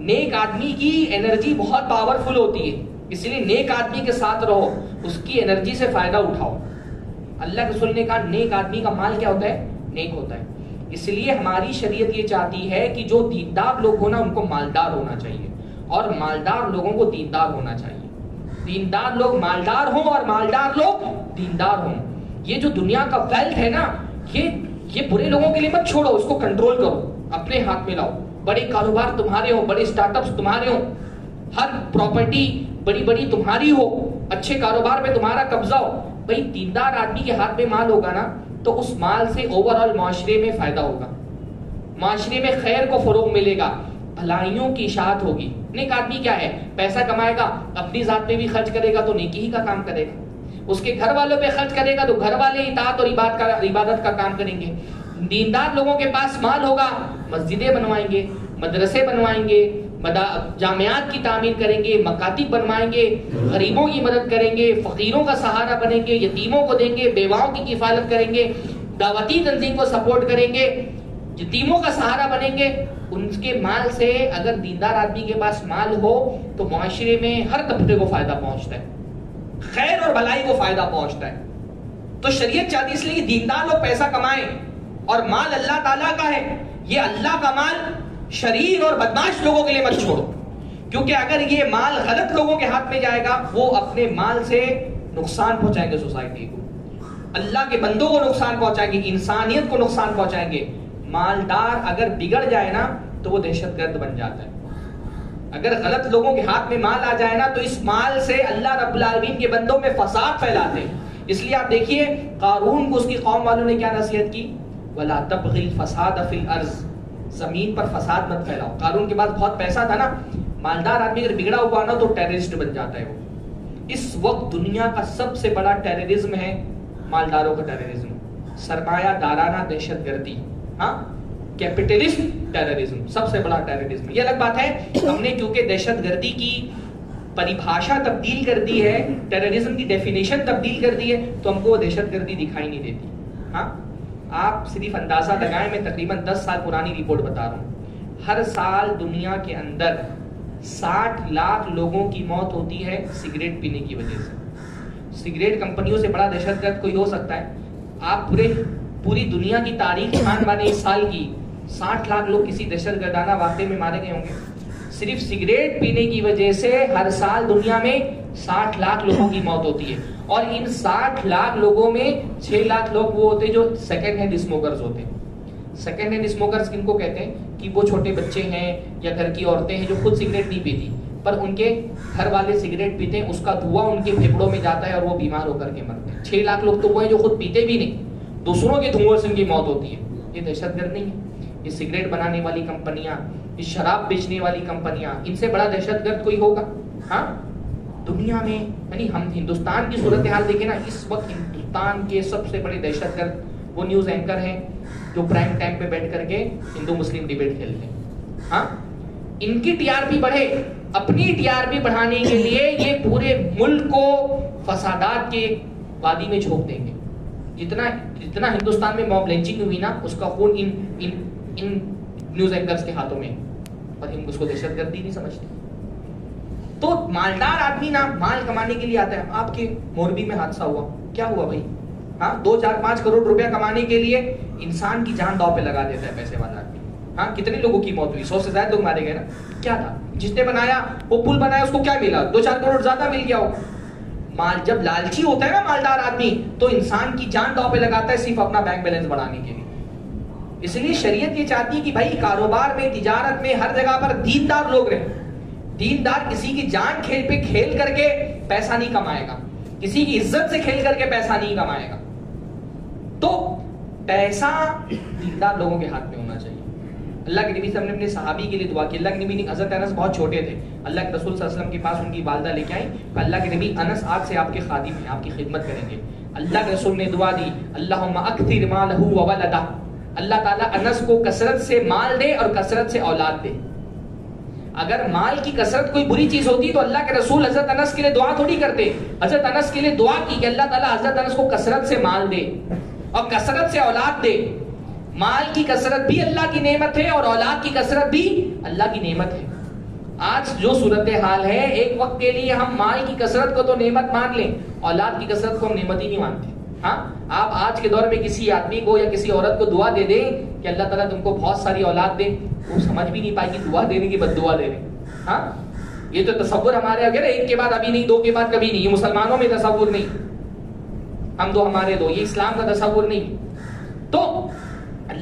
نیک آدمی کی انرجی بہت پاورفل ہوتی ہے، اس لیے نیک آدمی کے ساتھ رہو، اس کی انرجی سے فائدہ اٹھاؤ. اللہ کے رسول نے کہا نیک آدمی کا مال کیا ہوتا ہے؟ نیک ہوتا ہے. اس لیے ہماری شریعت یہ چاہتی ہے کہ جو دیندار لوگ ہونا ان کو مالدار ہونا چاہیے، اور مالدار لوگوں کو دیندار ہونا چاہیے. دیندار لوگ مالدار ہوں اور مالدار لوگ دیندار ہوں. یہ جو دنیا کا ویلتھ ہے نا، یہ برے لوگوں کے لیے مت چھوڑو، اس کو کنٹرول کرو، اپنے ہاتھ میں لاؤ. بڑے کاروبار تمہارے ہوں، بڑے اسٹارٹ اپس تمہارے ہوں، ہر پراپرٹی بڑی بڑی تمہاری ہو، اچھے کاروبار میں تمہارا قبضہ ہو. بھائی دیندار آدمی کے ہاتھ میں مال ہوگا نا تو اس مال سے اوور آل معاشرے میں فائدہ ہوگا، معاشرے میں خیر کو فروغ ملے گا، بھلائیوں کی اشاعت ہوگی. نیک آدمی کیا ہے؟ پیسہ کمائے گا، اپنی ذات پہ بھی خرچ کرے گا تو نیکی ہی کا کام کرے گا، اس کے گھر والوں پہ خرچ کرے گا تو گھر والے اطاعت اور عبادت کا کام کریں گے. دیندار لوگوں کے پاس مال ہوگا، مسجدیں بنوائیں گے، مدرسے بنوائیں گے، جامعات کی تعمیر کریں گے، مکاتب بنوائیں گے، غریبوں کی مدد کریں گے، فقیروں کا سہارا بنیں گے، یتیموں کو دیں گے، بیواؤں کی کفالت کریں گے، دعوتی تنظیم کو سپورٹ کریں گے، یتیموں کا سہارا بنیں گے. ان کے مال سے اگر دیندار آدمی کے پاس مال ہو تو معاشرے میں ہر طبقے کو فائدہ پہنچتا ہے، خیر اور بھلائی کو فائدہ پہنچتا ہے. تو شریعت چاہتی اس لیے دیندار لوگ پیسہ کمائیں، اور مال اللہ تعالیٰ کا ہے. یہ اللہ کا مال شریر اور بدماش لوگوں کے لیے مت چھوڑو، کیونکہ اگر یہ مال غلط لوگوں کے ہاتھ میں جائے گا وہ اپنے مال سے نقصان پہنچائیں گے سوسائٹی کو، اللہ کے بندوں کو نقصان پہنچائیں گے، انسانیت کو نقصان پہنچائیں گے. مالدار اگر بگڑ جائے نا تو وہ دہشت گرد بن جاتا ہے. اگر غلط لوگوں کے ہاتھ میں مال آ جائے نا تو اس مال سے اللہ رب العالمین کے بندوں میں فساد پھیلاتے ہیں. اس لیے آپ دیکھیے قارون کو اس کی قوم والوں نے کیا نصیحت کی؟ وَلَا تَبْغِ الْفَسَادَ فِي الْأَرْضِ، زمین پر فساد مت پھیلاؤ. قارون کے پاس بہت پیسہ تھا نا، مالدار آدمی اگر بگڑا ہوا نا تو ٹیررسٹ بن جاتا ہے وہ. اس وقت دنیا کا سب سے بڑا ٹیررزم ہے مالداروں کا ٹیررزم، سرمایہ دارانہ دہشت گردی، ہاں کیپٹلسٹ ٹیررزم سب سے بڑا ٹیررزم. یہ الگ بات ہے ہم نے کیونکہ دہشت گردی کی پریبھاشا تبدیل کر دی ہے، ٹیررزم کی ڈیفینیشن تبدیل کر دی ہے، تو ہم کو وہ دہشت گردی دکھائی نہیں دیتی. ہاں آپ صرف اندازہ لگائیں، میں تقریباً 10 سال پرانی رپورٹ بتا رہا ہوں. ہر سال دنیا کے اندر 60 لاکھ لوگوں کی موت ہوتی ہے سگریٹ پینے کی وجہ سے. سگریٹ کمپنیوں سے بڑا دہشت گرد کوئی ہو سکتا ہے؟ آپ پوری دنیا کی تاریخ چھان مانے اس سال کی 60 لاکھ لوگ کسی دہشت گردانہ واقعے میں مارے گئے ہوں گے. صرف سگریٹ پینے کی وجہ سے ہر سال دنیا میں 60 لاکھ لوگوں کی موت ہوتی ہے، اور ان 60 لاکھ لوگوں میں 6 لاکھ لوگ وہ ہوتے ہیں جو سیکنڈ ہینڈ اسموکرز ہوتے ہیں. سیکنڈ ہینڈ اسموکرز کن کو کہتے ہیں؟ کہ وہ چھوٹے بچے ہیں یا گھر کی عورتیں ہیں جو خود سگریٹ نہیں پیتی پر ان کے گھر والے سگریٹ پیتے ہیں، اس کا دھواں ان کے پھیپھڑوں میں جاتا ہے اور وہ بیمار ہو کر کے مرتے ہیں. 6 لاکھ لوگ تو وہ ہیں جو خود پیتے بھی نہیں، دوسروں کے دھواں سے ان کی موت ہوتی ہے. یہ دہشت گرد نہیں ہے. یہ سگریٹ بنانے والی کمپنیاں، یہ شراب بیچنے والی کمپنیاں، ان سے بڑا دہشت گرد کوئی ہوگا؟ ہاں دنیا میں، یعنی ہم ہندوستان کی صورتحال دیکھیں نا، اس وقت ہندوستان کے سب سے بڑے دہشت گرد وہ نیوز اینکر ہیں جو پرائم ٹائم پہ بیٹھ کر کے ہندو مسلم ڈیبیٹ کھیلتے ہیں. ہاں ان کی ٹی آر پی بڑھے، اپنی ٹی آر پی بڑھانے کے لیے یہ پورے ملک کو فسادات کے وادی میں جھونک دیں گے. جتنا ہندوستان میں موب لنچنگ ہوئی نا، اس کا خون ان نیوز اینکرز کے ہاتھوں میں، اور ہم اس کو دہشت گردی نہیں سمجھتے. تو مالدار آدمی نا مال کمانے کے لیے آتا ہے. آپ کے موربی میں حادثہ ہوا، کیا ہوا بھائی؟ ہاں 2-4-5 کروڑ روپیہ کمانے کے لیے انسان کی جان داؤ پہ لگا دیتا ہے پیسے والا آدمی. ہاں کتنے لوگوں کی موت ہوئی؟ 100 سے زیادہ لوگ مارے گئے نا. کیا تھا؟ جس نے بنایا وہ پل بنایا، اس کو کیا ملا؟ 2-4 کروڑ زیادہ مل گیا ہو. مال جب لالچی ہوتا ہے نا مالدار آدمی، تو انسان کی جان داؤ پہ لگاتا ہے صرف اپنا بینک بیلنس بڑھانے کے لیے. اس لیے شریعت یہ چاہتی ہے کہ بھائی کاروبار میں، تجارت میں، ہر جگہ پر دیندار لوگ رہیں. دیندار کسی کی جان پہ کھیل کر کے پیسہ نہیں کمائے گا، کسی کی عزت سے کھیل کر کے پیسہ نہیں کمائے گا. تو پیسہ دیندار لوگوں کے ہاتھ میں ہونا چاہیے. اللہ کے نبی صلی اللہ علیہ وسلم نے اپنے صحابی کے لیے دعا کی. اللہ کے نبی، حضرت انس بہت چھوٹے تھے، اللہ کے رسول صلی اللہ علیہ وسلم کے پاس ان کی والدہ لے کے آئیں. اللہ کے نبی، انس آج سے آپ کے خادم ہیں، آپ کی خدمت کریں گے. اللہ کے رسول نے دعا دی، اللہم اکثر مالہ وولدہ، اللہ تعالیٰ انس کو کثرت سے مال دے اور کثرت سے اولاد دے. اگر مال کی کثرت کوئی بری چیز ہوتی تو اللہ کے رسول حضرت انس کے لیے دعا تھوڑی کرتے. حضرت انس کے لیے دعا کی کہ اللہ تعالیٰ حضرت انس کو کثرت سے مال دے اور کثرت سے اولاد دے. مال کی کثرت بھی اللہ کی نعمت ہے اور اولاد کی کثرت بھی اللہ کی نعمت ہے. آج جو صورتحال ہے، ایک وقت کے لیے ہم مال کی کثرت کو تو نعمت مان لیں، اولاد کی کثرت کو ہم نعمت ہی نہیں مانتے. ہاں آپ آج کے دور میں کسی آدمی کو یا کسی عورت کو دعا دے دیں کہ اللہ تعالیٰ تم کو بہت ساری اولاد دے، وہ سمجھ بھی نہیں پائے گی دعا دینے کی بد دعا دے رہے. ہاں یہ تو تصور ہمارے اگر ایک کے بعد ابھی نہیں، 2 کے بعد کبھی نہیں، یہ مسلمانوں میں تصور نہیں، ہم دو ہمارے دو، یہ اسلام کا تصور نہیں. تو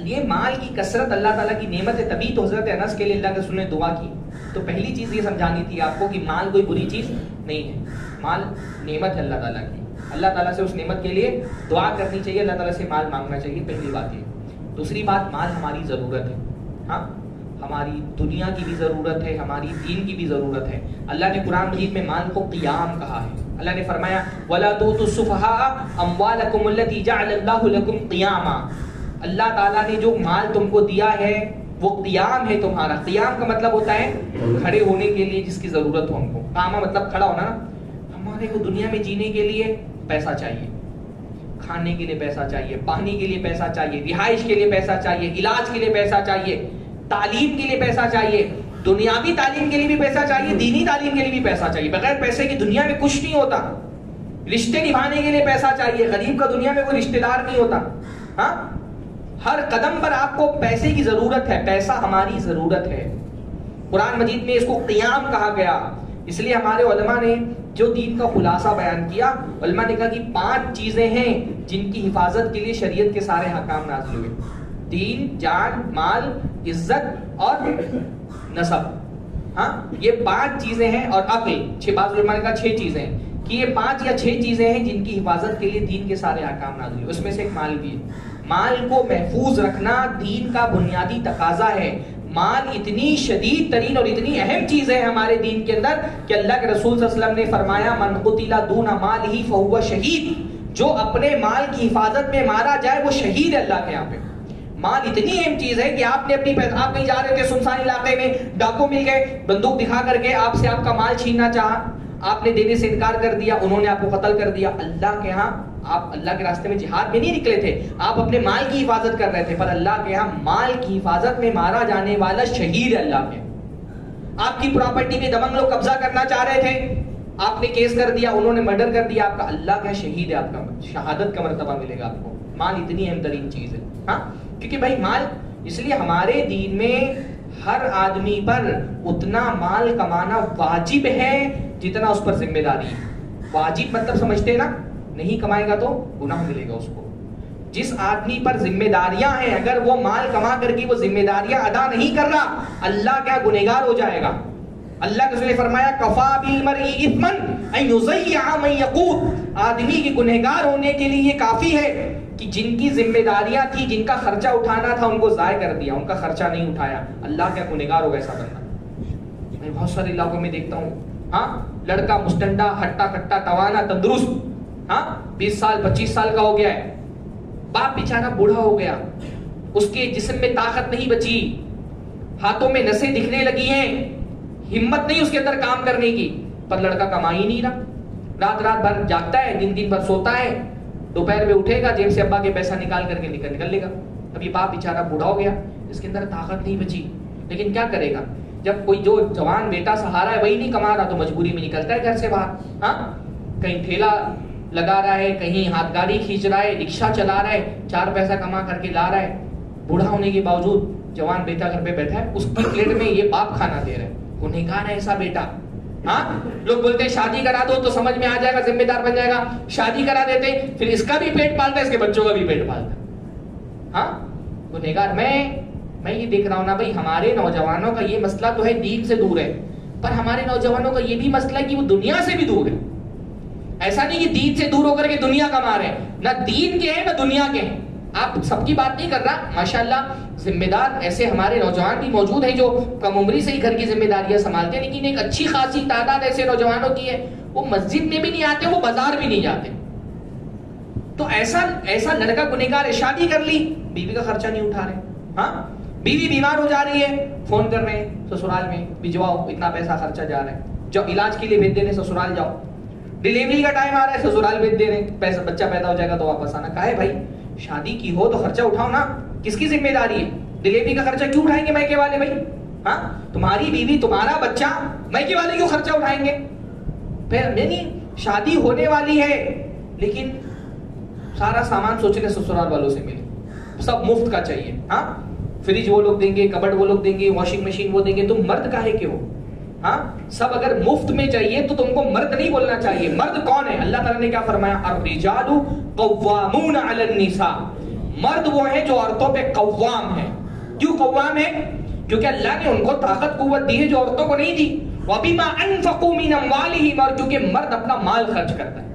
یہ مال کی کثرت اللہ تعالیٰ کی نعمت ہے. تبھی تو حضرت انس کے لیے اللہ کے رسول نے دعا کی. تو پہلی چیز یہ سمجھانی تھی آپ کو کہ مال کوئی بری چیز نہیں ہے، مال نعمت ہے اللہ تعالیٰ کی. اللہ تعالیٰ سے اس نعمت کے لیے دعا کرنی چاہیے، اللہ تعالیٰ سے مال مانگنا چاہیے. پہلی بات یہ. دوسری بات، مال ہماری ضرورت ہے. ہاں ہماری دنیا کی بھی ضرورت ہے، ہماری دین کی بھی ضرورت ہے. اللہ نے قرآن مجید میں مال کو قیام کہا ہے. اللہ نے فرمایا وَلَا تُؤْتُوا السُّفَهَاءَ أَمْوَالَكُمُ الَّتِي جَعَلَ اللَّهُ لَكُمْ قِيَامًا. اللہ تعالیٰ نے جو مال تم کو دیا ہے وہ قیام ہے تمہارا. قیام کا مطلب ہوتا ہے کھڑے ہونے کے لیے جس کی ضرورت ہو ہم کو. قامہ مطلب کھڑا ہونا نا. ہمارے کو دنیا میں جینے کے لیے پیسہ چاہیے، کھانے کے لیے پیسہ چاہیے، پانی کے لیے پیسہ چاہیے، رہائش کے لیے پیسہ چاہیے، علاج کے لیے پیسہ چاہیے، تعلیم کے لیے پیسہ چاہیے، دنیاوی تعلیم کے لیے بھی پیسہ چاہیے، دینی تعلیم کے لیے بھی پیسہ چاہیے. بغیر پیسے کی دنیا میں کچھ نہیں ہوتا. رشتے نبھانے کے لیے پیسہ چاہیے. غریب کا دنیا میں کوئی رشتہ دار نہیں ہوتا. ہاں ہر قدم پر آپ کو پیسے کی ضرورت ہے، پیسہ ہماری ضرورت ہے. قرآن مجید میں اس کو قیام کہا گیا. اس لیے ہمارے علماء نے جو دین کا خلاصہ بیان کیا، علماء نے کہا کہ 5 چیزیں ہیں جن کی حفاظت کے لیے شریعت کے سارے احکام نازل ہوئے. دین، جان، مال، عزت اور نسب. ہاں یہ 5 چیزیں ہیں، اور عقل. بعض علماء نے کہا 6 چیزیں ہیں کہ یہ 5 یا 6 چیزیں ہیں جن کی حفاظت کے لیے دین کے سارے احکام نازل ہوئے. اس میں سے ایک مال بھی ہے. مال کو محفوظ رکھنا دین کا بنیادی تقاضا ہے. مال اتنی شدید ترین اور اتنی اہم چیز ہے ہمارے دین کے اندر کہ اللہ کے رسول صلی اللہ علیہ وسلم نے فرمایا من قتل دون مالہ فہو شہید. جو اپنے مال کی حفاظت میں مارا جائے وہ شہید ہے اللہ کے یہاں پہ. مال اتنی اہم چیز ہے کہ آپ نے اپنی آپ کہیں جا رہے تھے سنسان علاقے میں، ڈاکو مل گئے، بندوق دکھا کر کے آپ سے آپ کا مال چھیننا چاہا، آپ نے دینے سے انکار کر دیا، انہوں نے آپ کو قتل کر دیا. اللہ کے ہاں آپ اللہ کے راستے میں جہاد میں نہیں نکلے تھے، آپ اپنے مال کی حفاظت کر رہے تھے، پر اللہ کے یہاں مال کی حفاظت میں مارا جانے والا شہید ہے اللہ کے. آپ کی پراپرٹی میں دبنگ لوگ قبضہ کرنا چاہ رہے تھے، آپ نے کیس کر دیا، انہوں نے مرڈر کر دیا آپ کا، اللہ کا شہید ہے، آپ کا شہادت کا مرتبہ ملے گا آپ کو. مال اتنی اہم ترین چیز ہے. ہاں کیونکہ بھائی مال، اس لیے ہمارے دین میں ہر آدمی پر اتنا مال کمانا واجب ہے جتنا اس پر ذمہ داری ہے. واجب مطلب سمجھتے نا، نہیں کمائے گا تو گناہ ملے گا اس کو. جس آدمی پر ذمہ داریاں ہیں، اگر وہ مال کما کر کے وہ ذمہ داریاں ادا نہیں کر رہا، اللہ کیا گنہگار ہو جائے گا. اللہ کے رسول نے فرمایا کفا بالمرء اثما ان یضیع من یقوت. آدمی کی گنہگار ہونے کے لیے یہ کافی ہے کہ جن کی ذمہ داریاں تھی، جن کا خرچہ اٹھانا تھا، ان کو ضائع کر دیا، ان کا خرچہ نہیں اٹھایا. اللہ کیا گنہگار ہوگا ایسا بندہ. میں بہت سارے علاقوں میں دیکھتا ہوں، ہاں لڑکا مستنڈا، ہٹا کٹا، توانا، تندرست، ہاں 20 سال 25 سال کا ہو گیا ہے، باپ بیچارہ بوڑھا ہو گیا، اس کے جسم میں طاقت نہیں بچی، ہاتھوں میں نسیں دکھنے لگی ہیں، ہمت نہیں اس کے اندر کام کرنے کی، پر لڑکا کما ہی نہیں رہا، رات رات بھر جاگتا ہے، دن دن بھر سوتا ہے، دوپہر میں اٹھے گا, جیب سے ابا کے پیسہ نکال کر کے نکل لے گا. اب یہ باپ بیچارہ بوڑھا ہو گیا, اس کے اندر طاقت نہیں بچی, لیکن کیا کرے گا؟ جب کوئی جو جوان بیٹا سہارا ہے وہی نہیں کما رہا تو مجبوری میں نکلتا ہے گھر سے باہر. ہاں, کہیں ٹھیلا لگا رہا ہے, کہیں ہاتھ گاڑی کھینچ رہا ہے, رکشہ چلا رہا ہے, 4 پیسہ کما کر کے لا رہا ہے. بوڑھا ہونے کے باوجود جوان بیٹا گھر پہ بیٹھا ہے, اس کی پلیٹ میں یہ باپ کھانا دے رہا ہے. گنہگار ہے ایسا بیٹا. ہاں, لوگ بولتے ہیں شادی کرا دو تو سمجھ میں آ جائے گا, ذمہ دار بن جائے گا. شادی کرا دیتے پھر اس کا بھی پیٹ پالتا ہے, اس کے بچوں کا بھی پیٹ پالتا ہے. ہاں, گنہگار. میں یہ دیکھ رہا ہوں نا بھائی, ہمارے نوجوانوں کا یہ مسئلہ تو ہے دین سے دور ہے, پر ہمارے نوجوانوں کا یہ بھی مسئلہ ہے کہ وہ دنیا سے بھی دور ہے. ایسا نہیں کہ دین سے دور ہو کر کے دنیا کما رہے ہیں, نہ دین کے ہیں نہ دنیا کے ہیں. آپ سب کی بات نہیں کر رہا, ماشاءاللہ ذمہ دار ایسے ہمارے نوجوان بھی موجود ہیں جو کم عمری سے ہی گھر کی ذمہ داریاں سنبھالتے ہیں, لیکن ایک اچھی خاصی تعداد ایسے نوجوانوں کی ہے وہ مسجد میں بھی نہیں آتے, وہ بازار بھی نہیں جاتے. تو ایسا لڑکا گنہگار ہے. شادی کر لی, بیوی کا خرچہ نہیں اٹھا رہے. ہاں, بیوی بیمار ہو جا رہی ہے, فون کر رہے ہیں سسرال میں بھجواؤ, اتنا پیسہ خرچہ جا رہا ہے, جو علاج کے لیے بھیج دے رہے سسرال جاؤ. ڈیلیوری کا ٹائم آ رہا ہے, سسرال بھیج دے رہے ہیں, پیسہ بچہ پیدا ہو جائے گا تو واپس آنا. کہا ہے بھائی شادی کی ہو تو خرچہ اٹھاؤ نا, کس کی ذمہ داری ہے؟ ڈیلیوری کا خرچہ کیوں اٹھائیں گے میکے والے بھائی؟ ہاں, تمہاری بیوی تمہارا بچہ, میکے والے کیوں خرچہ اٹھائیں گے؟ پھر یعنی شادی ہونے والی ہے لیکن سارا سامان سوچ رہے سسرال والوں سے ملے, سب مفت کا چاہیے. ہاں, فریج وہ لوگ دیں گے, کبڈ وہ لوگ دیں گے, واشنگ مشین وہ دیں گے, تم مرد کاہے کے ہو؟ ہاں, سب اگر مفت میں چاہیے تو تم کو مرد نہیں بولنا چاہیے. مرد کون ہے؟ اللہ تعالیٰ نے کیا فرمایا؟ الرجال قوامون علی النساء. مرد وہ ہیں جو عورتوں پہ قوام ہیں. کیوں قوام ہے؟ کیونکہ اللہ نے ان کو طاقت قوت دی ہے جو عورتوں کو نہیں دی. وبما انفقوا من اموالهم, اور کیونکہ مرد اپنا مال خرچ کرتا ہے.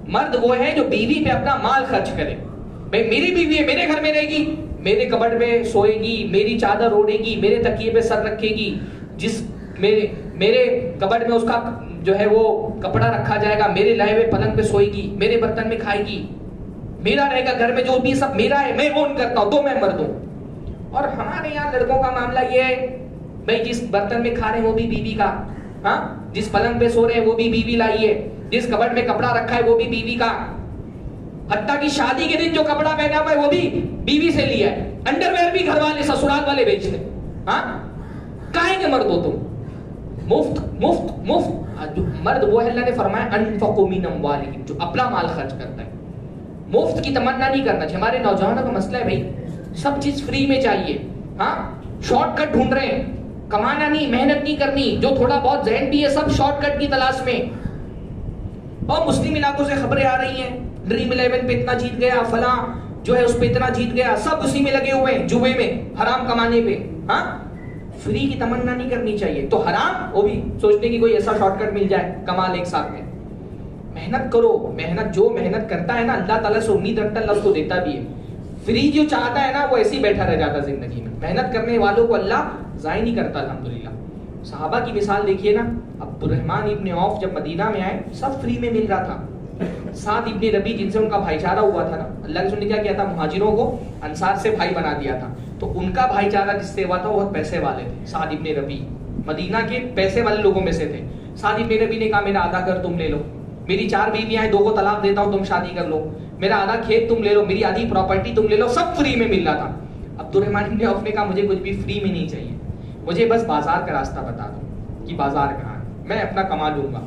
مرد وہ ہے جو بیوی پہ اپنا مال خرچ کرے. بھائی میری بیوی ہے, میرے گھر میں رہے گی, میرے کبڈ میں سوئے گی, میری چادر اوڑھے گی, میرے تکیے پہ سر رکھے گی, جس میرے کبڈ میں اس کا جو ہے وہ کپڑا رکھا جائے گا, میرے لائے ہوئے پلنگ پہ سوئے گی, میرے برتن میں کھائے گی, میرا رہے گا گھر میں, جو بھی سب میرا ہے, میں اون کرتا ہوں, تو میں مرد ہوں. اور ہمارے یہاں لڑکوں کا معاملہ یہ ہے بھائی جس برتن میں کھا رہے ہیں وہ بھی بیوی کا, ہاں, جس پلنگ پہ سو رہے ہیں وہ بھی بیوی لائی ہے, جس کبڈ میں کپڑا رکھا ہے وہ بھی بیوی کا, حتیٰ کہ شادی کے دن جو کپڑا پہنا ہوا ہے وہ بھی بیوی سے لیا ہے, انڈر ویئر بھی گھر والے سسرال والے بیچتے. ہاں, کاہے کے مرد ہو تم؟ مفت مفت مفت. جو مرد وہ ہے, اللہ نے فرمایا انفقوا من اموالہم, جو اپنا مال خرچ کرتا ہے. مفت کی تمنا نہیں کرنا چاہیے. ہمارے نوجوانوں کا مسئلہ ہے بھائی سب چیز فری میں چاہیے. ہاں, شارٹ کٹ ڈھونڈ رہے ہیں, کمانا نہیں, محنت نہیں کرنی, جو تھوڑا بہت ذہن بھی ہے سب شارٹ کٹ کی تلاش میں. اور مسلم علاقوں سے خبریں آ رہی ہیں, ڈریم 11 پہ اتنا جیت گیا, فلاں جو ہے اس پہ اتنا جیت گیا, سب اسی میں لگے ہوئے ہیں, جوئے میں, حرام کمانے پہ. ہاں, فری کی تمنا نہیں کرنی چاہیے. تو حرام وہ بھی سوچنے کی کوئی ایسا شارٹ کٹ مل جائے, کمال ایک ساتھ میں. محنت کرو, محنت جو محنت کرتا ہے نا اللہ تعالیٰ سے امید رکھتا ہے, اللہ اس کو دیتا بھی ہے. فری جو چاہتا ہے نا وہ ایسے ہی بیٹھا رہ جاتا زندگی میں. محنت کرنے والوں کو اللہ ضائع نہیں کرتا الحمدللہ. صحابہ کی مثال دیکھیے نا, عبد الرحمن ابن عوف جب مدینہ میں آئے سب فری میں مل رہا تھا. سعد ابن ربی جن سے ان کا بھائی چارہ ہوا تھا نا, اللہ کے رسول نے کیا کیا تھا, مہاجروں کو انصار سے بھائی بنا دیا تھا. تو ان کا بھائی چارہ جس سے ہوا تھا وہ بہت پیسے والے تھے. سعد ابن ربی مدینہ کے پیسے والے لوگوں میں سے تھے. سعد ابن ربی نے کہا میرا آدھا گھر تم لے لو, میری 4 بیویاں ہیں, 2 کو طلاق دیتا ہوں, تم شادی کر لو, میرا آدھا کھیت تم لے لو, میری آدھی پراپرٹی تم لے لو, سب فری میں مل رہا تھا. عبد الرحمن ابن عوف نے کہا مجھے کچھ بھی فری میں نہیں چاہیے, مجھے بس بازار کا راستہ بتا دو کہ بازار کہاں ہے, میں اپنا کما لوں گا.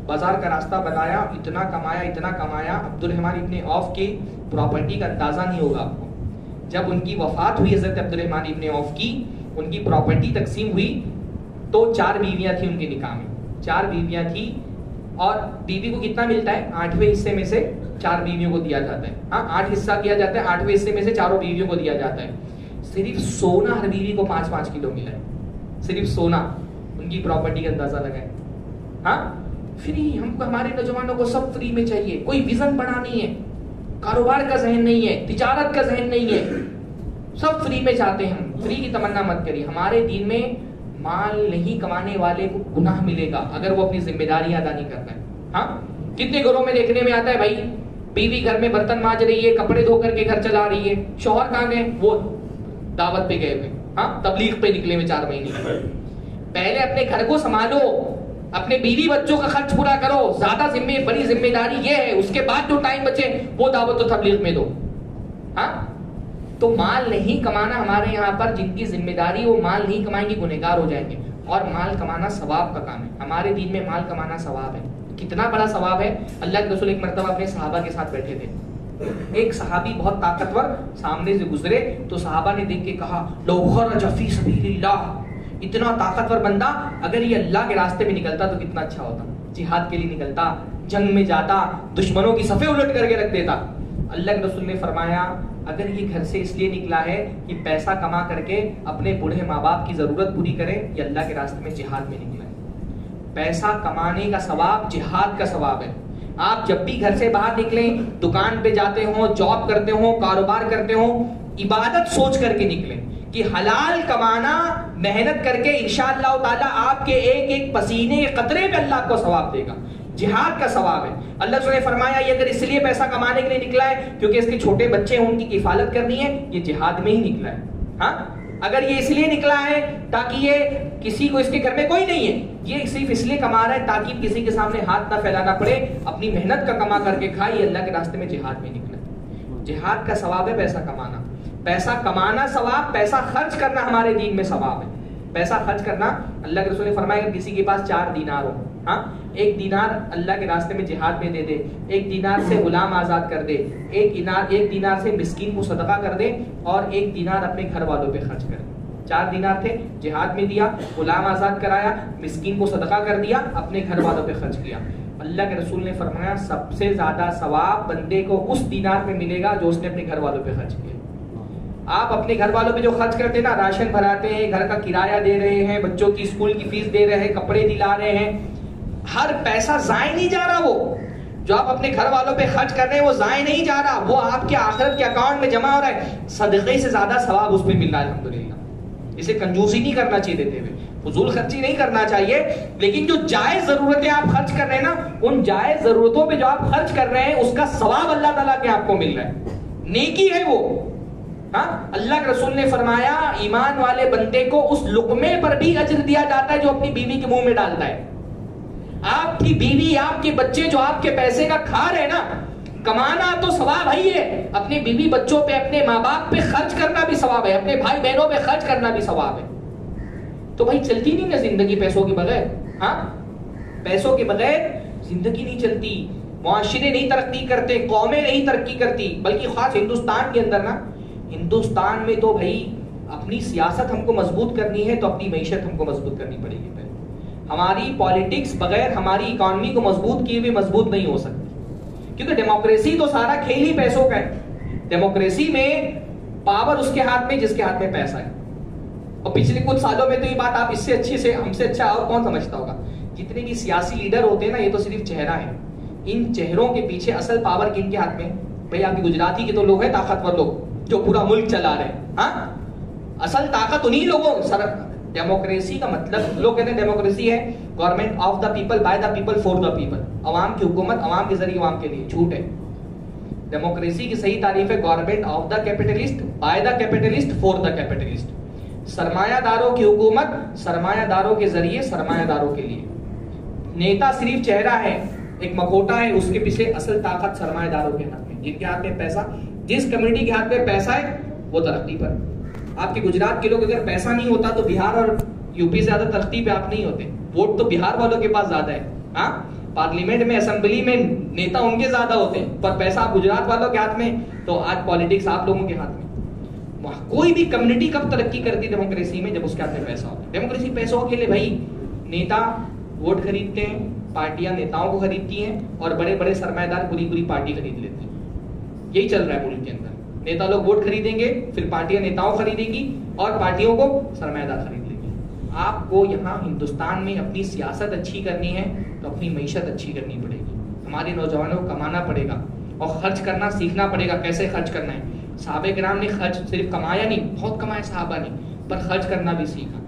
بازار کا راستہ بتایا, اتنا کمایا. عبد الرحمن ابن عوف کی پراپرٹی کا اندازہ نہیں ہوگا آپ کو. جب ان کی وفات ہوئی حضرت عبد الرحمن ابن عوف کی, ان کی پراپرٹی تقسیم ہوئی تو 4 بیویاں تھیں ان کے نکاح میں, 4 بیویاں تھیں. اور بیوی کو کتنا ملتا ہے, 8ویں حصے میں سے 4 بیویوں کو دیا جاتا ہے. ہاں, 8 حصہ کیا جاتا ہے, 8ویں حصے میں سے 4 بیویوں کو دیا جاتا ہے. صرف سونا ہر بیوی کو 5-5 کلو ملا ہے, صرف سونا. ان کی پراپرٹی کا اندازہ لگائیں. ہاں, فری. ہم کو ہمارے نوجوانوں کو سب فری میں چاہیے, کوئی ویژن بڑا نہیں ہے, کاروبار کا ذہن نہیں ہے, تجارت کا ذہن نہیں ہے, سب فری میں چاہتے ہیں. ہم فری کی تمنا مت کریے. ہمارے دین میں مال نہیں کمانے والے کو گناہ ملے گا اگر وہ اپنی ذمہ داریاں ادا نہیں کرتا ہے. ہاں, کتنے گھروں میں دیکھنے میں آتا ہے بھائی بیوی گھر میں برتن مانج رہی ہے, کپڑے دھو کر کے گھر چلا رہی ہے, شوہر کہاں گئے, وہ دعوت پہ گئے ہوئے, ہاں, تبلیغ پہ نکلے ہوئے 4 مہینے. پہلے اپنے گھر کو سنبھالو, اپنے بیوی بچوں کا خرچ پورا کرو، زیادہ بڑی ذمہ داری یہ ہے، اس کے بعد جو ٹائم بچے وہ دعوت و تبلیغ میں دو. ہاں تو مال نہیں کمانا ہمارے یہاں پر جن کی ذمہ داری وہ مال نہیں کمائیں گے گنہگار ہو جائیں گے. اور مال کمانا ثواب کا کام ہے، ہمارے دین میں مال کمانا ثواب ہے. کتنا بڑا ثواب ہے. اللہ کے رسول ایک مرتبہ اپنے صحابہ کے ساتھ بیٹھے تھے، ایک صحابی بہت طاقتور سامنے سے گزرے تو صحابہ نے دیکھ کے کہا لو خرج فی سبیل اللہ، اتنا طاقتور بندہ اگر یہ اللہ کے راستے میں نکلتا تو کتنا اچھا ہوتا. جہاد کے لیے نکلتا، جنگ میں جاتا، دشمنوں کی صفیں الٹ کر کے رکھ دیتا. اللہ کے رسول نے فرمایا اگر یہ گھر سے اس لیے نکلا ہے کہ پیسہ کما کر کے اپنے بوڑھے ماں باپ کی ضرورت پوری کرے، یہ اللہ کے راستے میں جہاد میں نکلا ہے. پیسہ کمانے کا ثواب جہاد کا ثواب ہے. آپ جب بھی گھر سے باہر نکلیں، دکان پہ جاتے ہوں، جاب کرتے ہوں، کاروبار کرتے ہوں، عبادت سوچ کر کے نکلیں کہ حلال کمانا، محنت کر کے انشاءاللہ تعالی آپ کے ایک ایک پسینے کے قطرے پہ اللہ کو ثواب دے گا. جہاد کا ثواب ہے. اللہ نے فرمایا یہ اگر اس لیے پیسہ کمانے کے لیے نکلا ہے کیونکہ اس کے چھوٹے بچے ہیں ان کی کفالت کرنی ہے، یہ جہاد میں ہی نکلا ہے. ہاں اگر یہ اس لیے نکلا ہے تاکہ یہ کسی کو، اس کے گھر میں کوئی نہیں ہے، یہ صرف اس لیے کما رہا ہے تاکہ کسی کے سامنے ہاتھ نہ پھیلانا پڑے، اپنی محنت کا کما کر کے کھائے، یہ اللہ کے راستے میں جہاد میں نکلا ہے. جہاد کا ثواب ہے پیسہ کمانا. پیسہ کمانا ثواب، پیسہ خرچ کرنا ہمارے دین میں ثواب ہے. پیسہ خرچ کرنا، اللہ کے رسول نے فرمایا کہ کسی کے پاس 4 دینار ہو، ہاں 1 دینار اللہ کے راستے میں جہاد میں دے دے، 1 دینار سے غلام آزاد کر دے، 1 دینار سے مسکین کو صدقہ کر دے، اور 1 دینار اپنے گھر والوں پہ خرچ کر دے. 4 دینار تھے، جہاد میں دیا، غلام آزاد کرایا، مسکین کو صدقہ کر دیا، اپنے گھر والوں پہ خرچ کیا. اللہ کے رسول نے فرمایا سب سے زیادہ ثواب بندے کو اس دینار میں ملے گا جو اس نے اپنے گھر والوں پہ خرچ کیا. آپ اپنے گھر والوں پہ جو خرچ کرتے ہیں نا، راشن بھراتے ہیں، گھر کا کرایہ دے رہے ہیں، بچوں کی اسکول کی فیس دے رہے ہیں، کپڑے دلا رہے ہیں، ہر پیسہ ضائع نہیں جا رہا. وہ جو آپ اپنے گھر والوں پہ خرچ کر رہے ہیں وہ ضائع نہیں جا رہا، وہ آپ کے آخرت کے اکاؤنٹ میں جمع ہو رہا ہے. صدقے سے زیادہ ثواب اس پہ مل رہا ہے الحمدللہ. اسے کنجوسی نہیں کرنا چاہیے دیتے ہوئے، فضول خرچی نہیں کرنا چاہیے، لیکن جو جائز ضرورتیں آپ خرچ کر رہے ہیں نا، ان جائز ضرورتوں پہ جو آپ خرچ کر رہے ہیں اس کا ثواب اللہ تعالیٰ کے آپ کو مل رہا ہے، نیکی ہے وہ. ہاں اللہ کے رسول نے فرمایا ایمان والے بندے کو اس لقمے پر بھی اجر دیا جاتا ہے جو اپنی بیوی کے منہ میں ڈالتا ہے. آپ کی بیوی، آپ کے بچے جو آپ کے پیسے کا کھا رہے ہیں نا، کمانا تو ثواب ہے، اپنے بیوی بچوں پہ، اپنے ماں باپ پہ خرچ کرنا بھی ثواب ہے، اپنے بھائی بہنوں پہ خرچ کرنا بھی ثواب ہے. تو بھائی چلتی نہیں نا زندگی پیسوں کے بغیر. ہاں پیسوں کے بغیر زندگی نہیں چلتی، معاشرے نہیں ترقی کرتے، قومیں نہیں ترقی کرتی. بلکہ خاص ہندوستان کے اندر نا، ہندوستان میں تو بھائی اپنی سیاست ہم کو مضبوط کرنی ہے تو اپنی معیشت ہم کو مضبوط کرنی پڑے گی. ہماری پالیٹکس بغیر ہماری اکانومی کو مضبوط کیے ہوئے مضبوط نہیں ہو سکتی، کیونکہ ڈیموکریسی تو سارا کھیل ہی پیسوں کا ہے. ڈیموکریسی میں پاور اس کے ہاتھ میں جس کے ہاتھ میں پیسہ ہے. اور پچھلے کچھ سالوں میں تو یہ بات آپ اس سے اچھے سے، ہم سے اچھا اور کون سمجھتا ہوگا، جتنے بھی سیاسی لیڈر ہوتے ہیں نا، یہ تو صرف چہرہ ہے. ان چہروں کے پیچھے اصل پاور کن کے ہاتھ میں؟ بھائی آپ کی گجراتی کے تو لوگ ہیں طاقتور لوگ جو پورا ملک چلا رہے ہیں. ہاں اصل طاقت انہی لوگوں. سر ڈیموکریسی کا مطلب، لوگ کہتے ہیں ڈیموکریسی ہے government of the people, by the people, for the people, عوام کی حکومت عوام کے ذریعے عوام کے لیے. جھوٹ ہے. ڈیموکریسی کی صحیح تعریف ہے government of the capitalist, by the capitalist, for the capitalist. سرمایہ داروں کی حکومت سرمایہ داروں کے ذریعے سرمایہ داروں کے لیے. نیتا صرف چہرہ ہے، ایک مکوٹا ہے، اس کے پیچھے اصل طاقت سرمایہ داروں کے ہاتھ میں، جن کے ہاتھ میں پیسہ، جس کمیونٹی کے ہاتھ میں پیسہ ہے وہ ترقی پر. آپ کے گجرات کے لوگ اگر پیسہ نہیں ہوتا تو بہار اور یو پی سے زیادہ ترقی پہ آپ نہیں ہوتے. ووٹ تو بہار والوں کے پاس زیادہ ہے. ہاں پارلیمنٹ میں، اسمبلی میں نیتا ان کے زیادہ ہوتے ہیں، پر پیسہ آپ گجرات والوں کے ہاتھ میں، تو آج پالیٹکس آپ لوگوں کے ہاتھ میں. کوئی بھی کمیونٹی کب ترقی کرتی ڈیموکریسی میں؟ جب اس کے ہاتھ میں پیسہ ہوتا ہے. ڈیموکریسی پیسوں کے لیے بھائی نیتا ووٹ خریدتے ہیں، پارٹیاں نیتاؤں کو خریدتی ہیں، اور بڑے بڑے سرمایہ دار پوری پوری پارٹی خرید لیتے ہیں. یہی چل رہا ہے ملک کے اندر. نیتا لوگ ووٹ خریدیں گے، پھر پارٹیاں نیتاؤں خریدیں گی، اور پارٹیوں کو سرمایہ دار خرید لیں گے. آپ کو یہاں ہندوستان میں اپنی سیاست اچھی کرنی ہے تو اپنی معیشت اچھی کرنی پڑے گی. ہمارے نوجوانوں کو کمانا پڑے گا اور خرچ کرنا سیکھنا پڑے گا. کیسے خرچ کرنا ہے؟ صحابہ کرام نے خرچ صرف کمایا نہیں، بہت کمایا صحابہ نے، پر خرچ کرنا بھی سیکھا.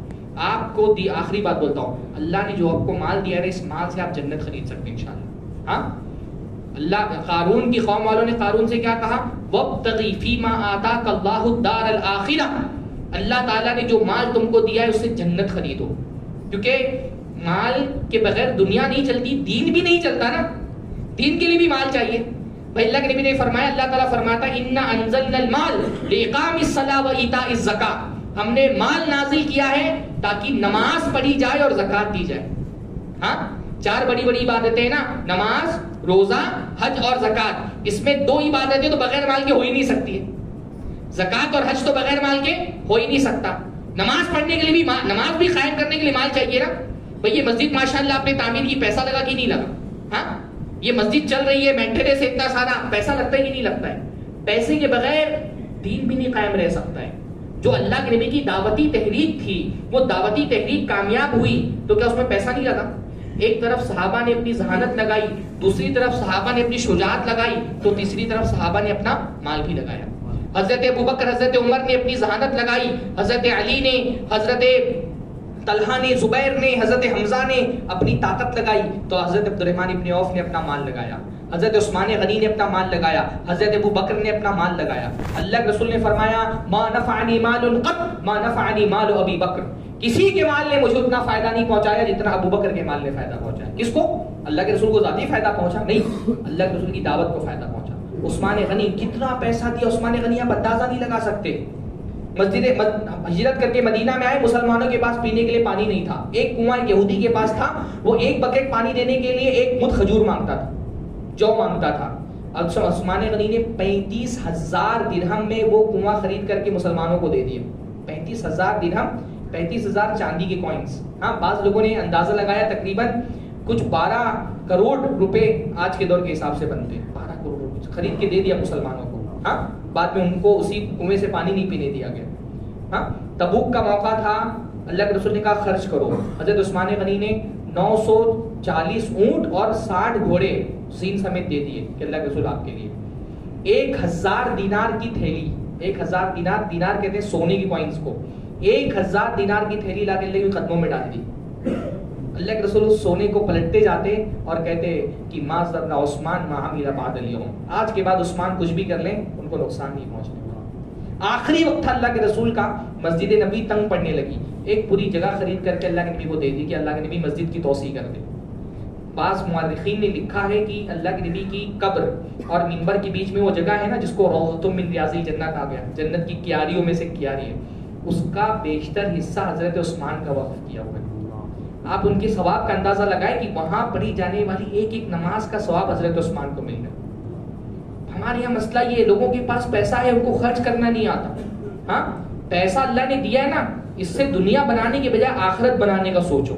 آپ کو آخری بات بولتا ہوں، اللہ نے جو آپ کو مال دیا ہے، اس مال سے آپ جنت خرید سکتے ہیں انشاءاللہ. ہاں اللہ، قارون کی قوم والوں نے قارون سے کیا کہا؟ وَابْتَغِ فِي مَا آتَاكَ اللَّهُ الدَّارَ الْآخِرَةَ. اللہ تعالیٰ نے جو مال تم کو دیا ہے اس سے جنت خریدو. کیونکہ مال کے بغیر دنیا نہیں چلتی، دین بھی نہیں چلتا نا، دین کے لیے بھی مال چاہیے بھائی. اللہ کے نبی نے فرمایا، اللہ تعالیٰ فرماتا ہے اِنَّا أَنزَلْنَا الْمَالَ لِإِقَامِ الصَّلَاةِ وَإِيتَاءِ الزَّكَاةِ، ہم نے مال نازل کیا ہے تاکہ نماز پڑھی جائے اور زکوٰۃ دی جائے. ہاں 4 بڑی بڑی عبادتیں ہیں نا، نماز، روزہ، حج اور زکوٰۃ. اس میں 2 عبادتیں تو بغیر مال کے ہو ہی نہیں سکتی ہے. زکوٰۃ اور حج تو بغیر مال کے ہو ہی نہیں سکتا. نماز پڑھنے کے لیے بھی نماز بھی قائم کرنے کے لیے مال چاہیے نا بھئی. یہ مسجد ماشاءاللہ آپ نے تعمیر کی، پیسہ لگا کہ نہیں لگا؟ ہاں یہ مسجد چل رہی ہے، مینٹیننس سے اتنا سارا پیسہ لگتا ہے کہ نہیں لگتا ہے؟ پیسے کے بغیر دین بھی نہیں قائم رہ سکتا ہے. جو اللہ کے نبی کی دعوتی تحریک تھی، وہ دعوتی تحریک کامیاب ہوئی تو کیا اس میں پیسہ نہیں لگا؟ ایک طرف صحابہ نے اپنی ذہانت لگائی، دوسری طرف صحابہ نے اپنی شجاعت لگائی، تو تیسری طرف صحابہ نے اپنا مال بھی لگایا. حضرت ابوبکر، حضرت عمر نے اپنی ذہانت لگائی، حضرت علی نے، حضرت طلحہ نے، زبیر نے، حضرت حمزہ نے اپنی طاقت لگائی، تو حضرت عبدالرحمن ابن عوف نے اپنا مال لگایا، حضرت عثمان غنی نے اپنا مال لگایا، حضرت ابو بکر نے اپنا مال لگایا. اللہ کے رسول نے فرمایا ما نفعنی مال قط ما نفعنی مال ابی بکر، کسی کے مال نے مجھے اتنا فائدہ نہیں پہنچایا جتنا ابو بکر کے مال نے فائدہ پہنچایا. کس کو؟ اللہ کے رسول کو ذاتی فائدہ پہنچا نہیں، اللہ کے رسول کی دعوت کو فائدہ پہنچا. عثمان غنی کتنا پیسہ دیا عثمان غنی، آپ اندازہ نہیں لگا سکتے. ہجرت کر کے مدینہ میں آئے، مسلمانوں کے پاس پینے کے لیے پانی نہیں تھا. ایک کنواں ایک یہودی کے پاس تھا، وہ ایک بکیٹ پانی دینے کے لیے ایک مد کھجور مانگتا تھا، جو مانگتا تھا. عثمان غنی نے 35,000 درہم میں وہ کنواں خرید کر کے مسلمانوں کو دے دیا. 35,000 درہم، 35,000 چاندی کے کوئنس. ہاں بعض لوگوں نے اندازہ لگایا تقریباً کچھ 12 کروڑ روپے آج کے دور کے حساب سے بنتے ہیں. 12 کروڑ روپے خرید کے دے دیا مسلمانوں کو. ہاں بعد میں ان کو اسی کنویں سے پانی نہیں پینے دیا گیا. ہاں تبوک کا موقع تھا، اللہ کے رسول نے کہا خرچ کرو. حضرت عثمان غنی نے 940 اونٹ اور 60 گھوڑے زین سمیت دے دیے کہ اللہ کے رسول آپ کے لیے. 1000 دینار کی تھیلی، 1000 دینار، دینار کہتے ہیں سونے کی کوئنس کو، 1000 دینار کی تھیلی لا کے اللہ کے قدموں میں ڈال دی. اللہ کے رسول اس سونے کو پلٹتے جاتے اور کہتے کہ ما ضر عثمان ما عمل بعد اليوم، آج کے بعد عثمان کچھ بھی کر لیں ان کو نقصان نہیں پہنچنے والا. آخری وقت تھا اللہ کے رسول کا، مسجد نبی تنگ پڑنے لگی، ایک پوری جگہ خرید کر کے اللہ کے نبی کو دے دی کہ اللہ کے نبی مسجد کی توسیع کر دے. بعض مورخین نے لکھا ہے کہ اللہ کے نبی کی قبر اور منبر کے بیچ میں وہ جگہ ہے نا جس کو روضۃ من ریاض الجنہ کہا گیا، جنت کی کیاریوں میں سے کیاری ہے، اس کا بیشتر حصہ حضرت عثمان کا وقف کیا ہوا ہے. آپ ان کے ثواب کا اندازہ لگائیں کہ وہاں پڑھی جانے والی ایک ایک نماز کا ثواب حضرت عثمان کو مل گیا. ہمارے یہاں مسئلہ یہ ہے، لوگوں کے پاس پیسہ ہے ان کو خرچ کرنا نہیں آتا. ہاں پیسہ اللہ نے دیا ہے نا، اس سے دنیا بنانے کے بجائے آخرت بنانے کا سوچو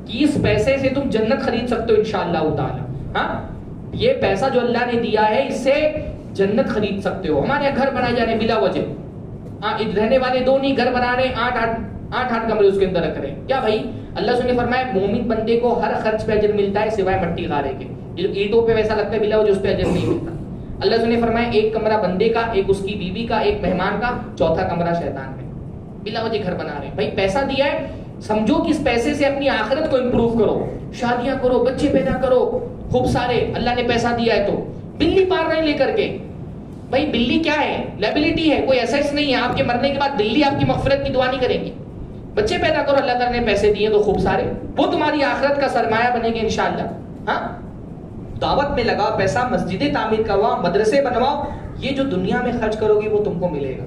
کہ اس پیسے سے تم جنت خرید سکتے ہو انشاءاللہ تعالی. ہاں یہ پیسہ جو اللہ نے دیا ہے اس سے جنت خرید سکتے ہو. ہمارے یہاں گھر بنائے جا رہے ہیں بلا وجہ، ہاں رہنے والے 2 نہیں، گھر بنا رہے ہیں 8 کمرے اس کے اندر رکھ رہے ہیں. کیا بھائی اللہ نے فرمایا مومن بندے کو ہر خرچ پہ اجر ملتا ہے سوائے مٹی غارے کے. اینٹوں پہ ویسا لگتا ہے بلا وجہ اس پہ اجر نہیں ملتا. اللہ نے فرمایا ایک کمرہ بندے کا، ایک اس کی بیوی کا، ایک مہمان کا، چوتھا کمرہ شیطان کا. بلا وجہ گھر بنا رہے ہیں. بھائی پیسہ دیا ہے، سمجھو کہ اس پیسے سے اپنی آخرت کو امپروو کرو، شادیاں کرو، بچے پیدا کرو خوب سارے. اللہ نے پیسہ دیا ہے تو بلی پال رہے ہیں لے کر کے. بھائی بلی کیا ہے؟ لائبلٹی ہے، کوئی ایسیٹس نہیں ہے. آپ کے مرنے کے بعد بلی آپ کی مغفرت کی دعا نہیں کریں گی. بچے پیدا کرو، اللہ تعالیٰ نے پیسے دیے تو خوب سارے، وہ تمہاری آخرت کا سرمایہ بنے گے انشاءاللہ. ہاں دعوت میں لگاؤ پیسہ، مسجدیں تعمیر کرواؤ، مدرسے بنواؤ، یہ جو دنیا میں خرچ کرو گے وہ تم کو ملے گا.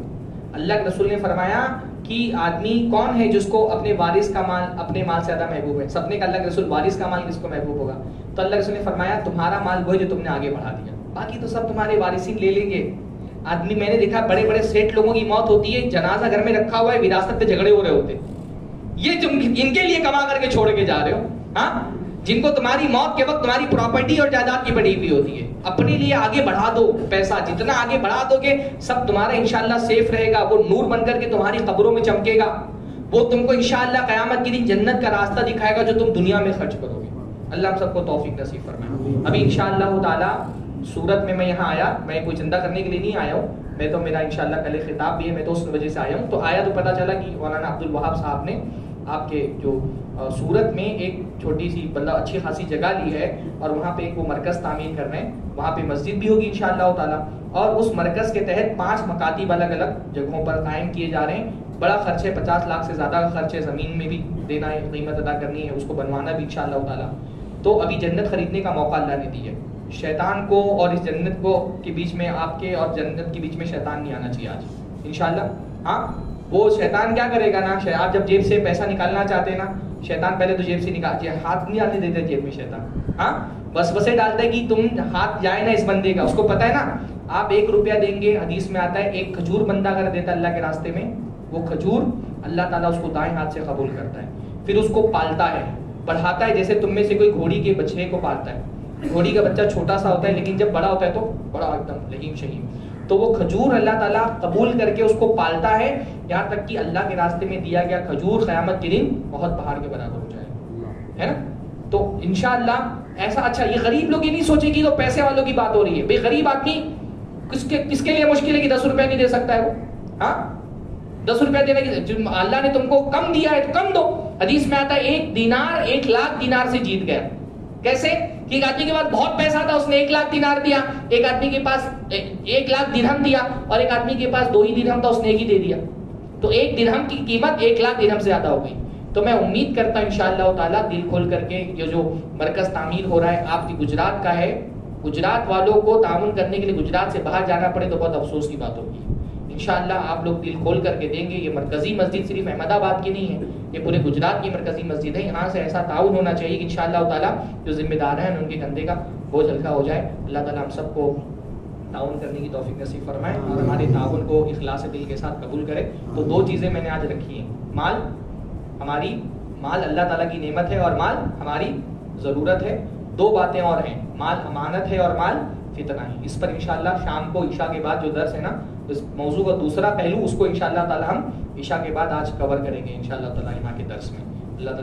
اللہ کے رسول نے فرمایا کہ آدمی کون ہے جس کو اپنے وارث کا مال اپنے مال سے زیادہ محبوب ہے؟ سب نے کہا اللہ کے رسول وارث کا مال کس کو محبوب ہوگا؟ تو اللہ کے رسول نے فرمایا تمہارا مال وہ ہے جو تم نے آگے بڑھا دیا، باقی تو سب تمہارے وارثین لے لیں گے. آدمی میں نے دیکھا بڑے بڑے سیٹ لوگوں کی موت ہوتی ہے، جنازہ گھر میں رکھا ہوا ہے، وراثت پہ جھگڑے ہو رہے ہوتے. یہ تم ان کے لیے کما کر کے چھوڑ کے جا رہے ہو، ہاں جن کو تمہاری موت کے وقت تمہاری پراپرٹی اور جائیداد کی پڑی ہوئی ہوتی ہے. اپنے لیے آگے بڑھا دو پیسہ، جتنا آگے بڑھا دو گے سب تمہارا انشاءاللہ سیف رہے گا. وہ نور بن کر کے تمہاری قبروں میں چمکے گا، وہ تم کو انشاءاللہ قیامت کے دن جنت کا راستہ دکھائے گا جو تم دنیا میں خرچ کرو گے. اللہ ہم سب کو توفیق نصیب فرمائے. ابھی انشاءاللہ تعالی صورت میں یہاں آیا، میں کوئی چندہ کرنے کے لیے نہیں آیا ہوں، میں تو میرا انشاءاللہ کل خطاب بھی ہے، میں تو اس وجہ سے آیا ہوں. تو آیا تو پتہ چلا کہ مولانا عبد الوہاب صاحب نے آپ کے جو صورت میں ایک چھوٹی سی مطلب اچھی خاصی جگہ لی ہے اور وہاں پہ ایک وہ مرکز تعمیر کر رہے ہیں. وہاں پہ مسجد بھی ہوگی انشاءاللہ تعالی، اور اس مرکز کے تحت 5 مکاتب الگ الگ جگہوں پر قائم کیے جا رہے ہیں. بڑا خرچ ہے، 50 لاکھ سے زیادہ کا خرچ ہے، زمین میں بھی دینا ہے، قیمت ادا کرنی ہے، اس کو بنوانا بھی انشاءاللہ تعالیٰ. تو ابھی جنت خریدنے کا موقع اللہ نے دی ہے. شیطان کو اور اس جنت کو کے بیچ میں، آپ کے اور جنت کے بیچ میں شیطان نہیں آنا چاہیے آج انشاءاللہ. ہاں وہ شیطان کیا کرے گا نا، آپ جب جیب سے پیسہ نکالنا چاہتے ہیں نا، شیطان پہلے تو جیب سے نکالتے ہیں، ہاتھ نہیں آنے دیتے جیب میں شیطان. ہاں وسوسے ڈالتا ہے کہ تم ہاتھ جائے نا اس بندے کا. اس کو پتا ہے نا آپ 1 روپیہ دیں گے، حدیث میں آتا ہے 1 کھجور بندہ اگر دیتا ہے اللہ کے راستے میں، وہ کھجور اللہ تعالیٰ اس کو دائیں ہاتھ سے قبول کرتا ہے، پھر اس کو پالتا ہے، بڑھاتا ہے. جیسے تم میں سے کوئی گھوڑی کے بچے کو پالتا ہے، گھوڑی کا بچہ چھوٹا سا ہوتا ہے لیکن جب بڑا ہوتا ہے تو بڑا ایک دم لہیم شہیم. تو وہ کھجور اللہ تعالیٰ قبول کر کے اس کو پالتا ہے، یہاں تک کہ اللہ کے راستے میں دیا گیا کھجور قیامت کے دن بہت پہاڑ کے برابر ہو جائے، ہے نا. تو انشاءاللہ ایسا. اچھا یہ غریب لوگ یہ نہیں سوچے کہ تو پیسے والوں کی بات ہو رہی ہے. بھئی غریب آدمی کس کے لیے مشکل ہے کہ 10 روپے نہیں دے سکتا ہے وہ. ہاں 10 روپے دینے کی اللہ نے تم کو کم دیا ہے تو کم دو. حدیث میں آتا ہے 1 دینار 1 لاکھ دینار سے جیت گیا. کیسے کہ ایک آدمی کے پاس بہت پیسہ تھا، اس نے 1 لاکھ دینار دیا، ایک آدمی کے پاس 1 لاکھ درہم دیا، اور ایک آدمی کے پاس 2 ہی درہم تھا، اس نے 1 ہی دے دیا. تو 1 درہم کی قیمت 1 لاکھ درہم سے زیادہ ہو گئی. تو میں امید کرتا ہوں انشاءاللہ تعالیٰ دل کھول کر کے یہ جو مرکز تعمیر ہو رہا ہے آپ کی گجرات کا ہے، گجرات والوں کو تعاون کرنے کے لیے گجرات سے باہر جانا پڑے تو بہت افسوس کی بات ہوگی. انشاءاللہ آپ لوگ دل کھول کر کے دیں گے. یہ مرکزی مسجد صرف احمد آباد کی نہیں ہے، یہ پورے گجرات کی مرکزی مسجد ہے. یہاں سے ایسا تعاون ہونا چاہیے کہ انشاءاللہ تعالیٰ جو ذمہ دار ہیں ان کے کندھے کا بوجھ ہلکا ہو جائے. اللہ تعالیٰ ہم سب کو تعاون کرنے کی توفیق نصیب فرمائے اور ہمارے تعاون کو اخلاص دل کے ساتھ قبول کرے. تو 2 چیزیں میں نے آج رکھی ہیں. مال اللہ تعالیٰ کی نعمت ہے اور مال ہماری ضرورت ہے. 2 باتیں اور ہیں، مال امانت ہے اور مال فتنہ ہے. اس پر انشاءاللہ شام کو عشاء کے بعد جو درس ہے نا، اس موضوع کا دوسرا پہلو اس کو انشاءاللہ تعالیٰ ہم عشاء کے بعد آج کور کریں گے انشاءاللہ تعالیٰ یہاں کے درس میں. اللہ تعالیٰ